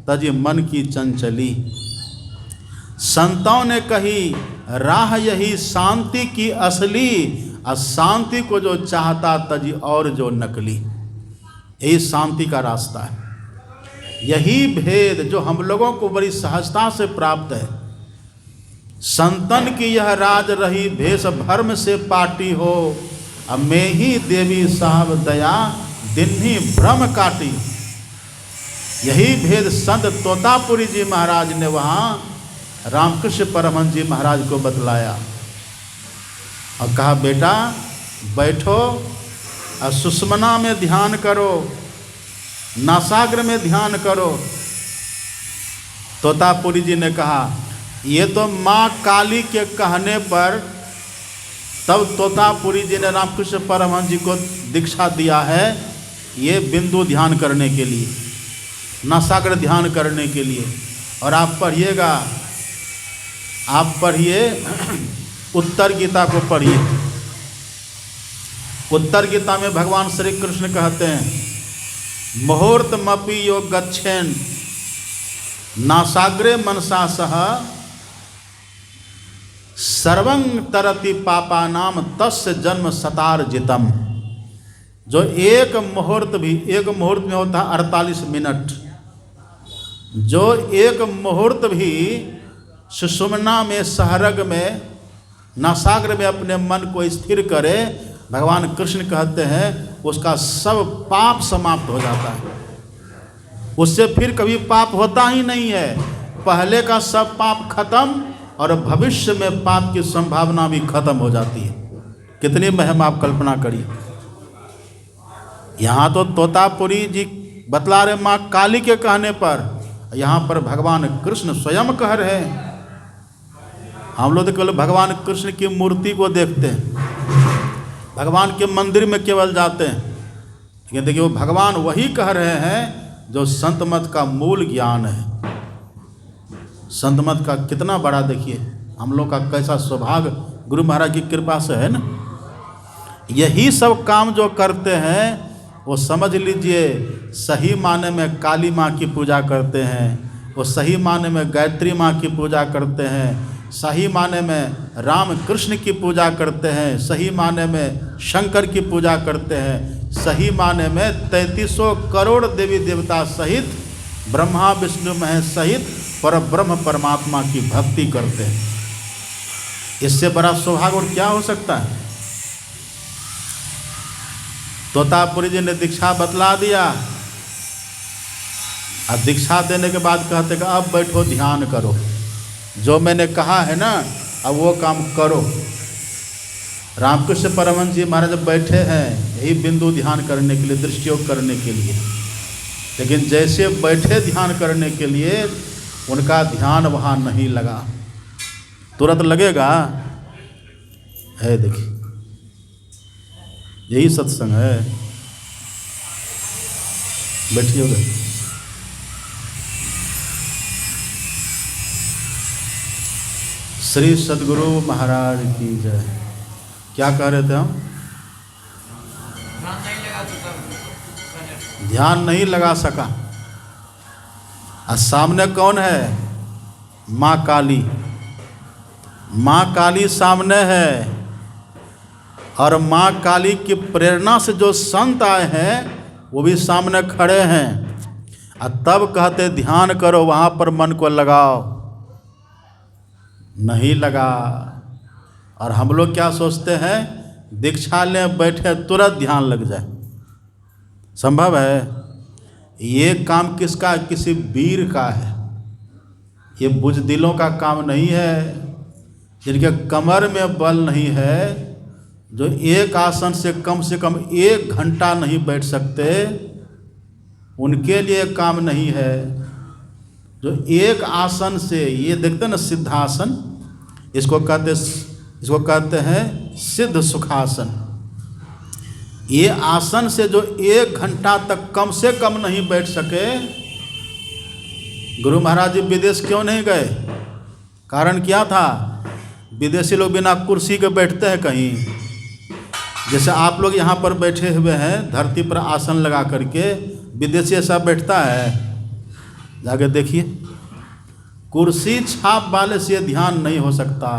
तजी मन की चंचली। संतों ने कही राह यही शांति की असली, अशांति को जो चाहता तजी और जो नकली। यही शांति का रास्ता है। यही भेद जो हम लोगों को बड़ी सहजता से प्राप्त है। संतन की यह राज रही भेष भर्म से पाटी हो, अब मैं ही देवी साहब दया दिन ही भ्रम काटी। यही भेद संत तोतापुरी जी महाराज ने वहाँ रामकृष्ण परमहंस जी महाराज को बतलाया और कहा बेटा बैठो और सुषमना में ध्यान करो, नासाग्र में ध्यान करो। तोतापुरी जी ने कहा ये तो माँ काली के कहने पर, तब तोतापुरी जी ने रामकृष्ण परमहंस जी को दीक्षा दिया है ये बिंदु ध्यान करने के लिए, नासाग्र ध्यान करने के लिए। और आप पढ़िएगा, आप पढ़िए उत्तर गीता को पढ़िए। उत्तर गीता में भगवान श्री कृष्ण कहते हैं मुहूर्तमपि यो गच्छेन नासाग्रे मनसा सह सर्वं तरति पापानाम तस्य जन्म सतार्जितम। जो एक मुहूर्त भी, एक मुहूर्त में होता है 48 मिनट, जो एक मुहूर्त भी सुषुम्ना में, सहरग में, नासाग्र में अपने मन को स्थिर करे, भगवान कृष्ण कहते हैं उसका सब पाप समाप्त हो जाता है। उससे फिर कभी पाप होता ही नहीं है। पहले का सब पाप खत्म और भविष्य में पाप की संभावना भी खत्म हो जाती है। कितनी महिमा आप कल्पना करिए। यहाँ तो तोतापुरी जी बतला रहे माँ काली के कहने पर, यहाँ पर भगवान कृष्ण स्वयं कह रहे हैं। हम लोग तो केवल भगवान कृष्ण की मूर्ति को देखते हैं, भगवान के मंदिर में केवल जाते हैं, लेकिन देखिए वो भगवान वही कह रहे हैं जो संत मत का मूल ज्ञान है। संत मत का कितना बड़ा, देखिए हम लोग का कैसा सौभाग्य गुरु महाराज की कृपा से है ना। यही सब काम जो करते हैं वो समझ लीजिए सही माने में काली माँ की पूजा करते हैं, वो सही माने में गायत्री माँ की पूजा करते हैं, सही माने में राम कृष्ण की पूजा करते हैं, सही माने में शंकर की पूजा करते हैं, सही माने में 3300 करोड़ देवी देवता सहित ब्रह्मा विष्णु महेश सहित पर ब्रह्म परमात्मा की भक्ति करते हैं। इससे बड़ा सौभाग्य और क्या हो सकता है। तोतापुरी जी ने दीक्षा बतला दिया, अब दीक्षा देने के बाद कहते कि अब बैठो ध्यान करो, जो मैंने कहा है ना अब वो काम करो। रामकृष्ण परमहंस जी महाराज बैठे हैं यही बिंदु ध्यान करने के लिए, दृष्टियोग करने के लिए, लेकिन जैसे बैठे ध्यान करने के लिए उनका ध्यान वहाँ नहीं लगा। तुरंत लगेगा है, देखिए यही सत्संग है। बैठिए उधर। श्री सद्गुरु महाराज की जय। क्या कह रहे थे हम? ध्यान नहीं लगा सका। और सामने कौन है? माँ काली। माँ काली सामने है और माँ काली की प्रेरणा से जो संत आए हैं वो भी सामने खड़े हैं। और तब कहते ध्यान करो, वहाँ पर मन को लगाओ, नहीं लगा। और हम लोग क्या सोचते हैं, दीक्षा लें बैठे तुरंत ध्यान लग जाए। संभव है? ये काम किसका? किसी वीर का है। ये बुजदिलों का काम नहीं है, जिनके कमर में बल नहीं है, जो एक आसन से कम 1 घंटा नहीं बैठ सकते, उनके लिए काम नहीं है। जो एक आसन से, ये देखते ना सिद्धासन, इसको कहते हैं सिद्ध सुखासन। ये आसन से जो 1 घंटा तक कम से कम नहीं बैठ सके, गुरु महाराज जी विदेश क्यों नहीं गए? कारण क्या था? विदेशी लोग बिना कुर्सी के बैठते हैं कहीं, जैसे आप लोग यहाँ पर बैठे हुए हैं धरती पर आसन लगा करके, विदेशी ऐसा बैठता है? जाके देखिए, कुर्सी छाप वाले से ध्यान नहीं हो सकता।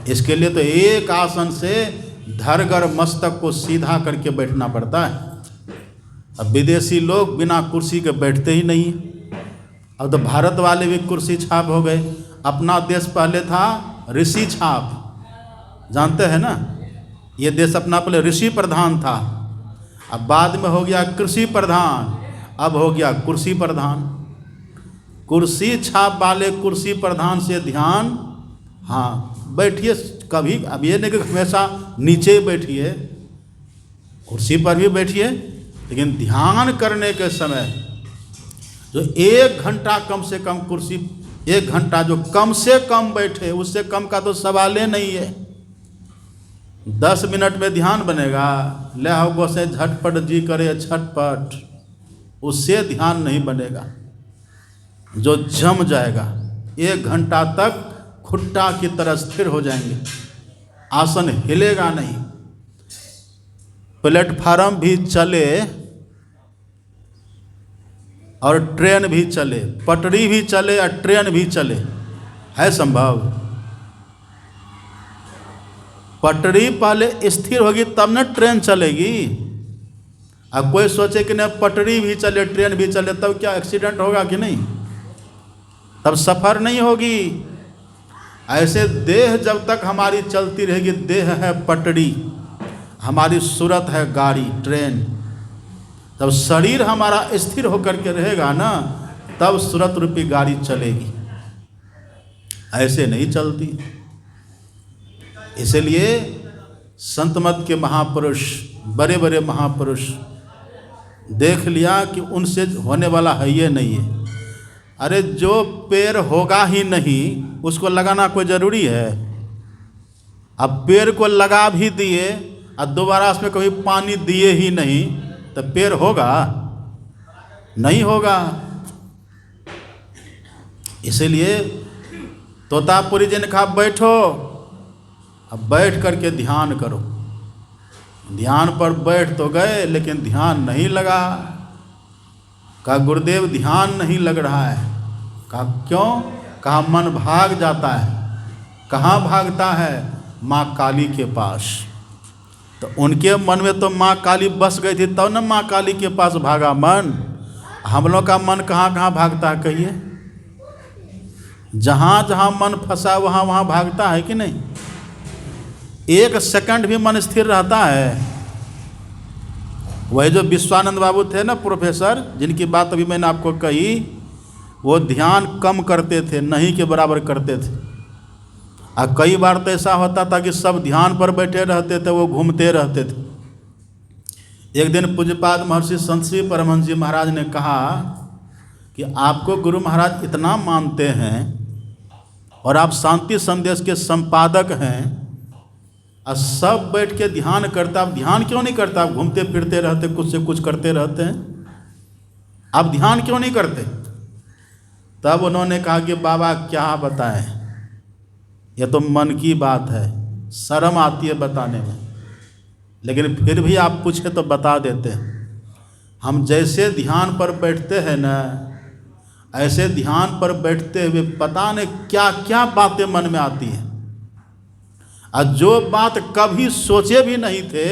इसके लिए तो एक आसन से धरकर मस्तक को सीधा करके बैठना पड़ता है। अब विदेशी लोग बिना कुर्सी के बैठते ही नहीं। अब तो भारत वाले भी कुर्सी छाप हो गए। अपना देश पहले था ऋषि छाप, जानते हैं ना, ये देश अपना पहले ऋषि प्रधान था, अब बाद में हो गया कृषि प्रधान, अब हो गया कुर्सी प्रधान। कुर्सी छाप वाले कुर्सी प्रधान से ध्यान, हाँ बैठिए कभी, अब ये नहीं कि हमेशा नीचे ही बैठिए, कुर्सी पर भी बैठिए, लेकिन ध्यान करने के समय जो 1 घंटा कम से कम कुर्सी, 1 घंटा जो कम से कम बैठे, उससे कम का तो सवाल ही नहीं है। 10 मिनट में ध्यान बनेगा, ले आओ गोसे झटपट जी करे झटपट, उससे ध्यान नहीं बनेगा। जो जम जाएगा 1 घंटा तक खुट्टा की तरह स्थिर हो जाएंगे, आसन हिलेगा नहीं। प्लेटफार्म भी चले और ट्रेन भी चले, पटरी भी चले और ट्रेन भी चले, है संभव? पटरी पहले स्थिर होगी तब न ट्रेन चलेगी। अब कोई सोचे कि नहीं पटरी भी चले ट्रेन भी चले, तब क्या एक्सीडेंट होगा कि नहीं? तब सफ़र नहीं होगी। ऐसे देह जब तक हमारी चलती रहेगी, देह है पटरी, हमारी सूरत है गाड़ी ट्रेन, तब शरीर हमारा स्थिर होकर के रहेगा ना, तब सूरत रूपी गाड़ी चलेगी, ऐसे नहीं चलती। इसलिए संत मत के महापुरुष, बड़े बड़े महापुरुष देख लिया कि उनसे होने वाला है ये नहीं है। अरे जो पेड़ होगा ही नहीं उसको लगाना कोई ज़रूरी है? अब पेड़ को लगा भी दिए और दोबारा उसमें कभी पानी दिए ही नहीं तो पेड़ होगा? नहीं होगा। इसलिए तोतापुरी जी ने कहा बैठो, अब बैठ करके ध्यान करो। ध्यान पर बैठ तो गए लेकिन ध्यान नहीं लगा। कहा गुरुदेव ध्यान नहीं लग रहा है। कहा क्यों? कहा मन भाग जाता है। कहाँ भागता है? माँ काली के पास। तो उनके मन में तो माँ काली बस गई थी, तब न माँ काली के पास भागा मन। हम लोग का मन कहाँ कहाँ भागता है कहिए? जहाँ जहाँ मन फंसा वहाँ वहाँ भागता है कि नहीं? 1 सेकंड भी मन स्थिर रहता है? वही जो विश्वानंद बाबू थे ना प्रोफेसर, जिनकी बात अभी मैंने आपको कही, वो ध्यान कम करते थे, नहीं के बराबर करते थे। और कई बार तो ऐसा होता था कि सब ध्यान पर बैठे रहते थे, वो घूमते रहते थे। एक दिन पूज्यपाद महर्षि संत श्री परमहंस जी महाराज ने कहा कि आपको गुरु महाराज इतना मानते हैं और आप शांति संदेश के संपादक हैं, और सब बैठ के ध्यान करता, आप ध्यान क्यों नहीं करता? आप घूमते फिरते रहते, कुछ से कुछ करते रहते हैं, आप ध्यान क्यों नहीं करते? तब उन्होंने कहा कि बाबा क्या बताएं, यह तो मन की बात है, शर्म आती है बताने में, लेकिन फिर भी आप पूछे तो बता देते हैं। हम जैसे ध्यान पर बैठते हैं ना, ऐसे ध्यान पर बैठते हुए पता नहीं क्या क्या बातें मन में आती हैं, और जो बात कभी सोचे भी नहीं थे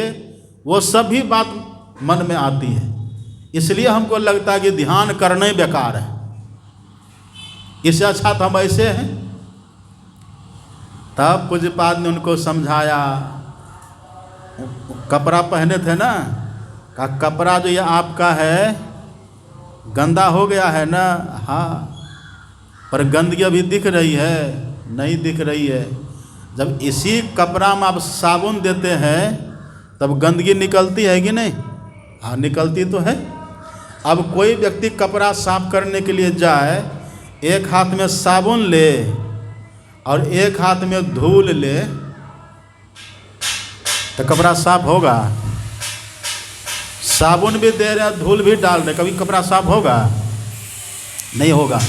वो सभी बात मन में आती है। इसलिए हमको लगता है कि ध्यान करना ही बेकार है, इससे अच्छा तो हम ऐसे हैं। तब पूज्यपाद ने उनको समझाया। कपड़ा पहने थे ना, का कपड़ा जो ये आपका है गंदा हो गया है ना? हाँ, पर गंदगी अभी दिख रही है? नहीं दिख रही है। जब इसी कपड़ा में आप साबुन देते हैं तब गंदगी निकलती है कि नहीं? हाँ निकलती तो है। अब कोई व्यक्ति कपड़ा साफ करने के लिए जाए, एक हाथ में साबुन ले और एक हाथ में धूल ले, तो कपड़ा साफ होगा? साबुन भी दे रहे, धूल भी डाल रहे, कभी कपड़ा साफ होगा? नहीं होगा।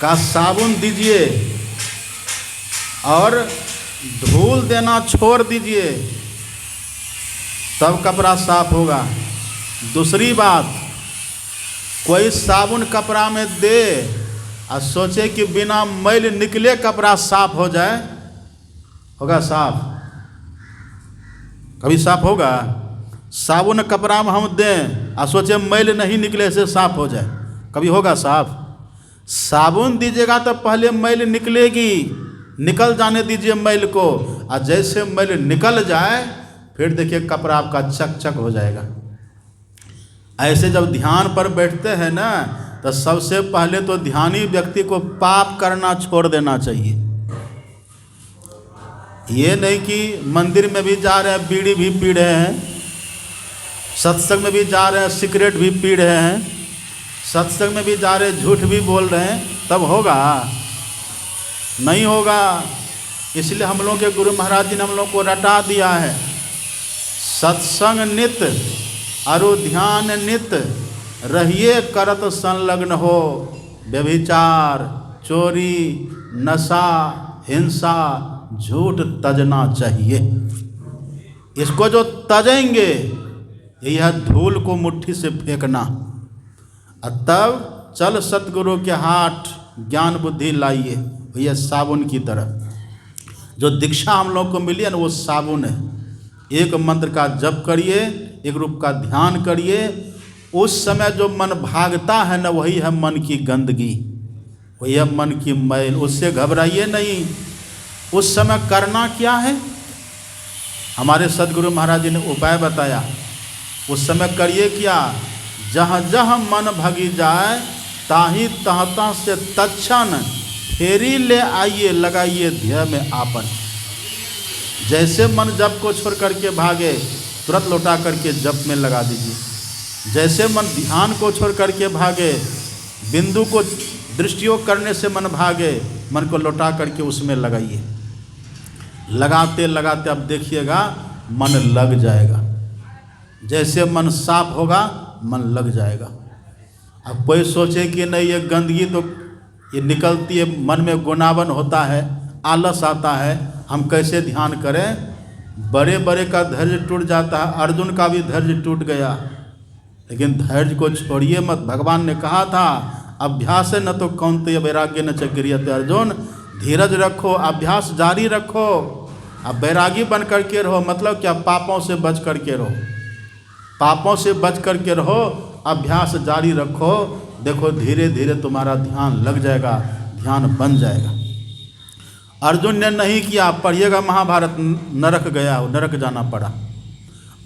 का साबुन दीजिए और धूल देना छोड़ दीजिए, तब कपड़ा साफ होगा। दूसरी बात, कोई साबुन कपड़ा में दे और सोचे कि बिना मैल निकले कपड़ा साफ हो जाए, होगा साफ? कभी साफ होगा? साबुन कपड़ा में हम दें और सोचे मैल नहीं निकले से साफ हो जाए, कभी होगा साफ? साबुन दीजिएगा तो पहले मैल निकलेगी, निकल जाने दीजिए मैल को, और जैसे मैल निकल जाए फिर देखिए कपड़ा आपका चक चक हो जाएगा। ऐसे जब ध्यान पर बैठते हैं ना, तो सबसे पहले तो ध्यानी व्यक्ति को पाप करना छोड़ देना चाहिए। ये नहीं कि मंदिर में भी जा रहे हैं बीड़ी भी पी रहे हैं, सत्संग में भी जा रहे हैं सिगरेट भी पी रहे हैं, सत्संग में भी जा रहे हैं झूठ भी बोल रहे हैं, तब होगा? नहीं होगा। इसलिए हम लोग के गुरु महाराज जी ने हम लोग को रटा दिया है, सत्संग नित अरु ध्यान नित, रहिए करत संलग्न हो, व्यभिचार चोरी नशा हिंसा झूठ तजना चाहिए। इसको जो तजेंगे, यह धूल को मुट्ठी से फेंकना, और तब चल सतगुरु के हाथ ज्ञान बुद्धि लाइए। यह साबुन की तरह जो दीक्षा हम लोग को मिली है ना, वो साबुन है। एक मंत्र का जप करिए, एक रूप का ध्यान करिए, उस समय जो मन भागता है ना, वही है मन की गंदगी, वही है मन की मैल। उससे घबराइए नहीं। उस समय करना क्या है? हमारे सदगुरु महाराज जी ने उपाय बताया। उस समय करिए क्या? जहाँ जहाँ मन भगी जाए, ताही तहता से तत्क्षण फेरी ले आइए, लगाइए ध्येय में आपन। जैसे मन जप को छोड़ करके भागे, तुरंत लौटा करके जप में लगा दीजिए। जैसे मन ध्यान को छोड़ करके भागे, बिंदु को दृष्टियोग करने से मन भागे, मन को लौटा करके उसमें लगाइए। लगाते लगाते अब देखिएगा मन लग जाएगा। जैसे मन साफ होगा, मन लग जाएगा। अब कोई सोचे कि नहीं ये गंदगी तो ये निकलती है, मन में गुनावन होता है, आलस आता है, हम कैसे ध्यान करें? बड़े बड़े का धैर्य टूट जाता है। अर्जुन का भी धैर्य टूट गया, लेकिन धैर्य को छोड़िए मत। भगवान ने कहा था, अभ्यास है न तो कौन्तेय वैराग्य न च गृह्यते। अर्जुन धीरज रखो, अभ्यास जारी रखो। अब वैरागी बन करके रहो, मतलब क्या? पापों से बच करके रहो, पापों से बच करके रहो, अभ्यास जारी रखो। देखो धीरे धीरे तुम्हारा ध्यान लग जाएगा, ध्यान बन जाएगा। अर्जुन ने नहीं किया, पढ़िएगा महाभारत, नरक गया, नरक जाना पड़ा।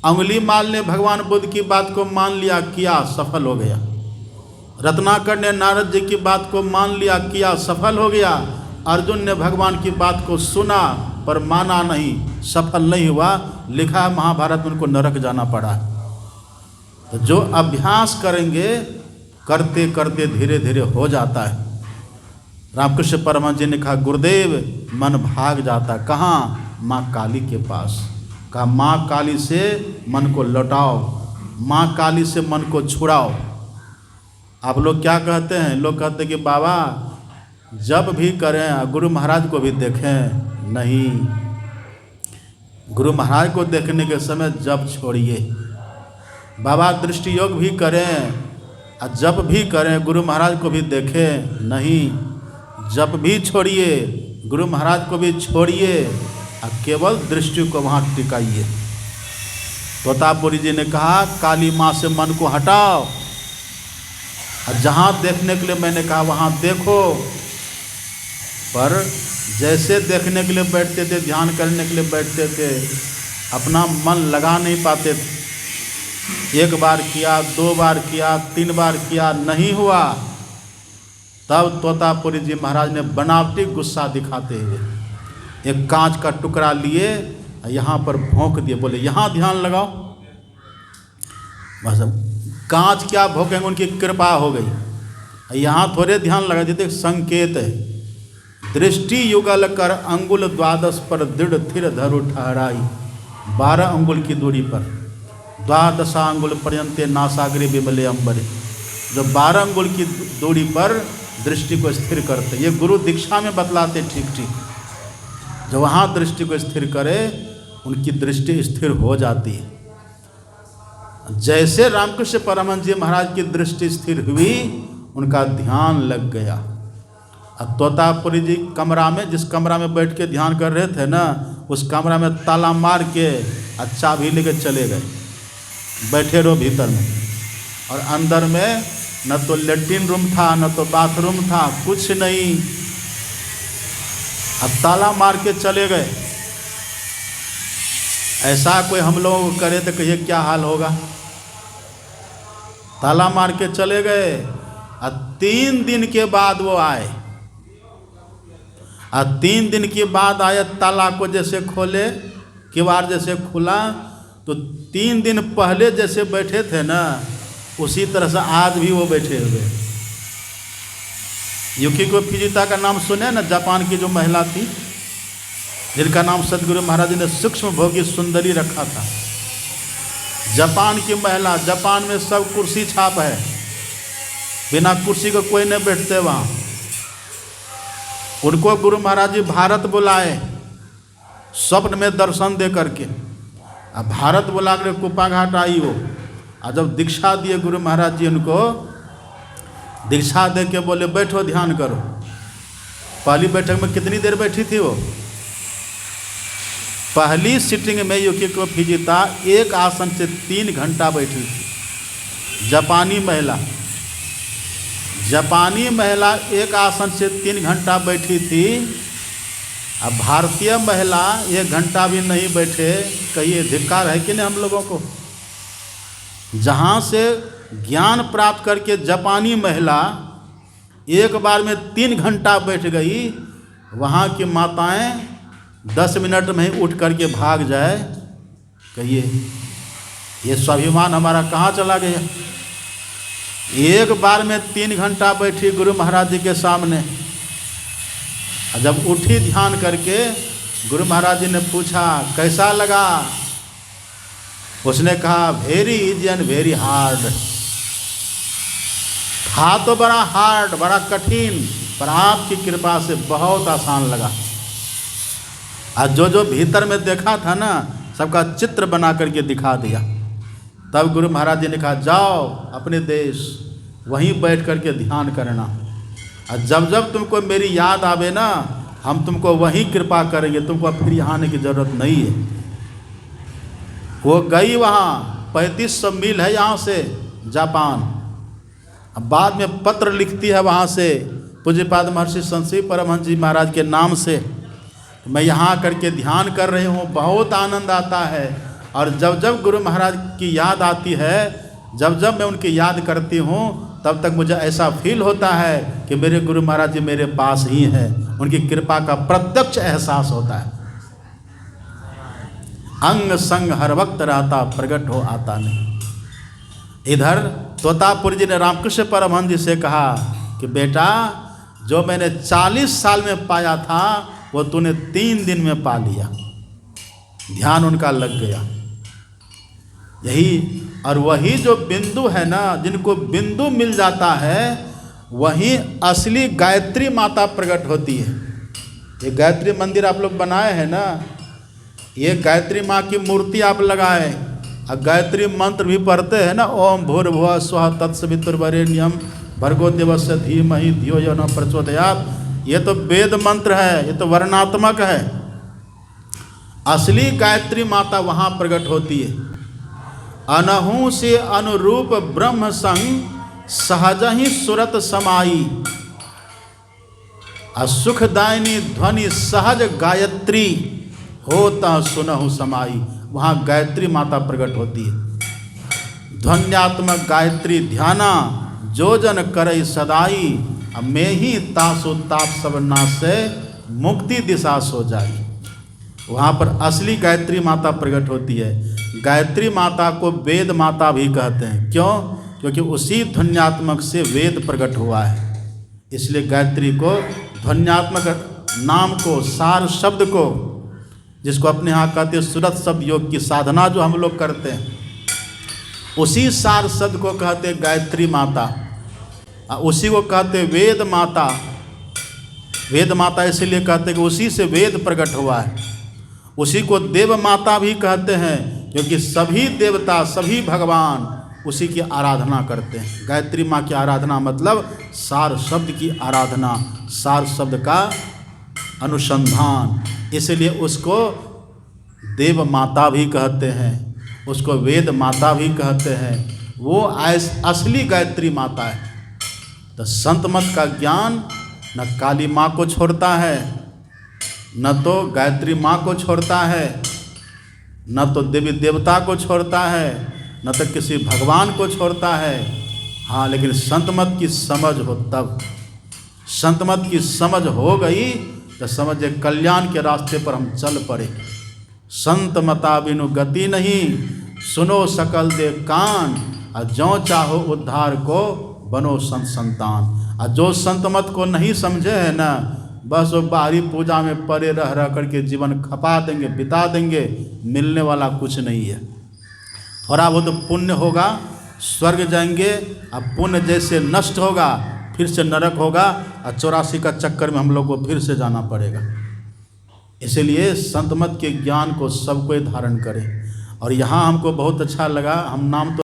अंगुली माल ने भगवान बुद्ध की बात को मान लिया, किया, सफल हो गया। रत्नाकर ने नारद जी की बात को मान लिया, किया, सफल हो गया। अर्जुन ने भगवान की बात को सुना पर माना नहीं, सफल नहीं हुआ। लिखा है महाभारत में, उनको नरक जाना पड़ा। तो जो अभ्यास करेंगे, करते करते धीरे धीरे हो जाता है। रामकृष्ण परमहंस जी ने कहा, गुरुदेव मन भाग जाता। कहाँ? माँ काली के पास। कहा माँ काली से मन को लौटाओ, माँ काली से मन को छुड़ाओ। आप लोग क्या कहते हैं? लोग कहते हैं कि बाबा जब भी करें गुरु महाराज को भी देखें। नहीं, गुरु महाराज को देखने के समय जप छोड़िए। बाबा दृष्टि योग भी करें और जप भी करें, गुरु महाराज को भी देखें। नहीं, जप भी छोड़िए, गुरु महाराज को भी छोड़िए और केवल दृष्टि को वहाँ टिकाइए। तोतापुरी जी ने कहा, काली माँ से मन को हटाओ और जहाँ देखने के लिए मैंने कहा वहाँ देखो। पर जैसे देखने के लिए बैठते थे, ध्यान करने के लिए बैठते थे, अपना मन लगा नहीं पाते थे। एक बार किया, दो बार किया, तीन बार किया, नहीं हुआ। तब तोतापुरी जी महाराज ने बनावटी गुस्सा दिखाते हुए एक कांच का टुकड़ा लिए, यहाँ पर भोंक दिए, बोले यहाँ ध्यान लगाओ। बस कांच क्या भोंकेंगे, उनकी कृपा हो गई। यहाँ थोड़े ध्यान लगा देते। संकेत है, दृष्टि युगल कर अंगुल द्वादश पर दृढ़ थिर धरु ठहराई। 12 अंगुल की दूरी पर, द्वादशा अंगुल पर्यंते नासाग्रे विमले अम्बरे। जो 12 अंगुल की दूरी पर दृष्टि को स्थिर करते, ये गुरु दीक्षा में बतलाते ठीक ठीक। जो वहाँ दृष्टि को स्थिर करे, उनकी दृष्टि स्थिर हो जाती है। जैसे रामकृष्ण परमहंस जी महाराज की दृष्टि स्थिर हुई, उनका ध्यान लग गया। अब तोतापुरी जी कमरा में, जिस कमरा में बैठ के ध्यान कर रहे थे ना, उस कमरा में ताला मार के चाबी लेके चले गए, बैठे रहो भीतर में। और अंदर में न तो लेट्रिन रूम था, न तो बाथरूम था, कुछ नहीं। अब ताला मार के चले गए। ऐसा कोई हम लोग करे तो कहिए क्या हाल होगा। ताला मार के चले गए। और 3 दिन के बाद वो आए। और 3 दिन के बाद आए, ताला को जैसे खोले, किवाड़ जैसे खुला, तो 3 दिन पहले जैसे बैठे थे ना, उसी तरह से आज भी वो बैठे हुए। युकिको फुजिता का नाम सुने ना, जापान की जो महिला थी, जिनका नाम सदगुरु महाराज जी ने सूक्ष्म भोगी सुंदरी रखा था। जापान की महिला, जापान में सब कुर्सी छाप है, बिना कुर्सी को कोई नहीं बैठते वहाँ। उनको गुरु महाराज जी भारत बुलाए, स्वप्न में दर्शन दे करके। अब भारत बुला कर कुप्पा घाट आई वो। और जब दीक्षा दिए गुरु महाराज जी, उनको दीक्षा दे के बोले बैठो ध्यान करो। पहली बैठक में कितनी देर बैठी थी वो? पहली सिटिंग में युकिको फुजिता एक आसन से 3 घंटा बैठी थी। जापानी महिला एक आसन से 3 घंटा बैठी थी। अब भारतीय महिला 1 घंटा भी नहीं बैठे, कहिए धिक्कार है कि नहीं हम लोगों को। जहाँ से ज्ञान प्राप्त करके जापानी महिला एक बार में 3 घंटा बैठ गई, वहाँ की माताएं 10 मिनट में ही उठ करके भाग जाए, कहिए ये स्वाभिमान हमारा कहाँ चला गया। एक बार में 3 घंटा बैठी गुरु महाराज जी के सामने। जब उठी ध्यान करके, गुरु महाराज जी ने पूछा कैसा लगा? उसने कहा very easy and very hard. था तो बड़ा हार्ड, बड़ा कठिन, पर आपकी कृपा से बहुत आसान लगा। और जो भीतर में देखा था ना, सबका चित्र बना करके दिखा दिया। तब गुरु महाराज जी ने कहा जाओ अपने देश, वहीं बैठ करके ध्यान करना। और जब जब तुमको मेरी याद आवे ना, हम तुमको वहीं कृपा करेंगे, तुमको फिर यहाँ आने की ज़रूरत नहीं है। वो गई वहाँ, 3500 मील है यहाँ से जापान। अब बाद में पत्र लिखती है वहाँ से पूज्यपाद महर्षि संत श्री परमहंस जी महाराज के नाम से, मैं यहाँ करके ध्यान कर रही हूँ, बहुत आनंद आता है। और जब जब गुरु महाराज की याद आती है, जब जब मैं उनकी याद करती हूँ, तब तक मुझे ऐसा फील होता है कि मेरे गुरु महाराज जी मेरे पास ही हैं। उनकी कृपा का प्रत्यक्ष एहसास होता है। अंग संग हर वक्त रहता, प्रकट हो आता नहीं। इधर तोतापुरी जी ने रामकृष्ण परमहंस जी से कहा कि बेटा, जो मैंने 40 साल में पाया था, वो तूने 3 दिन में पा लिया। ध्यान उनका लग गया। यही और वही जो बिंदु है ना, जिनको बिंदु मिल जाता है, वहीं असली गायत्री माता प्रकट होती है। ये गायत्री मंदिर आप लोग बनाए हैं ना, ये गायत्री माँ की मूर्ति आप लगाए, और गायत्री मंत्र भी पढ़ते हैं ना, ओम भूर्भुवः स्वः तत्सवितुर्वरेण्यम भर्गो देवस्य धीमहि धियो यो न प्रचोदयात्। ये तो वेद मंत्र है, ये तो वर्णात्मक है। असली गायत्री माता वहाँ प्रकट होती है। अनहु से अनुरूप ब्रह्म संग सहज ही सुरत समाई। सुखदायिनी ध्वनि सहज गायत्री होता सुनहु समाई। वहाँ गायत्री माता प्रकट होती है। ध्वन्यात्मक गायत्री ध्याना जो जन करई सदाई। मैं ही तासो ताप सब नासे मुक्ति दिशा सो जाई। वहाँ पर असली गायत्री माता प्रकट होती है। गायत्री माता को वेद माता भी कहते हैं। क्यों? क्योंकि उसी ध्वन्यात्मक से वेद प्रकट हुआ है। इसलिए गायत्री को ध्वन्यात्मक नाम को, सार शब्द को, जिसको अपने यहाँ कहते हैं सुरत शब्द योग की साधना जो हम लोग करते हैं, उसी सार शब्द को कहते हैं गायत्री माता। उसी को कहते वेद माता। वेद माता इसलिए कहते हैं कि उसी से वेद प्रकट हुआ है। उसी को देव माता भी कहते हैं, क्योंकि सभी देवता, सभी भगवान उसी की आराधना करते हैं। गायत्री माँ की आराधना मतलब सार शब्द की आराधना, सार शब्द का अनुसंधान, इसलिए उसको देव माता भी कहते हैं, उसको वेद माता भी कहते हैं। वो असली गायत्री माता है। तो संत मत का ज्ञान न काली माँ को छोड़ता है, न तो गायत्री माँ को छोड़ता है, न तो देवी देवता को छोड़ता है, न तो किसी भगवान को छोड़ता है। हाँ, लेकिन संत मत की समझ हो, तब संत मत की समझ हो गई तो समझे कल्याण के रास्ते पर हम चल पड़े। संत मता बिनु गति नहीं, सुनो सकल दे कान, और जो चाहो उद्धार को बनो संत संतान। और जो संत मत को नहीं समझे है ना, बस वो बाहरी पूजा में पड़े रह रह करके जीवन खपा देंगे, बिता देंगे, मिलने वाला कुछ नहीं है। थोड़ा बहुत पुण्य होगा, स्वर्ग जाएंगे, अब पुण्य जैसे नष्ट होगा फिर से नरक होगा, और 84 का चक्कर में हम लोग को फिर से जाना पड़ेगा। इसलिए संत मत के ज्ञान को सब कोई धारण करें। और यहाँ हमको बहुत अच्छा लगा, हम नाम तो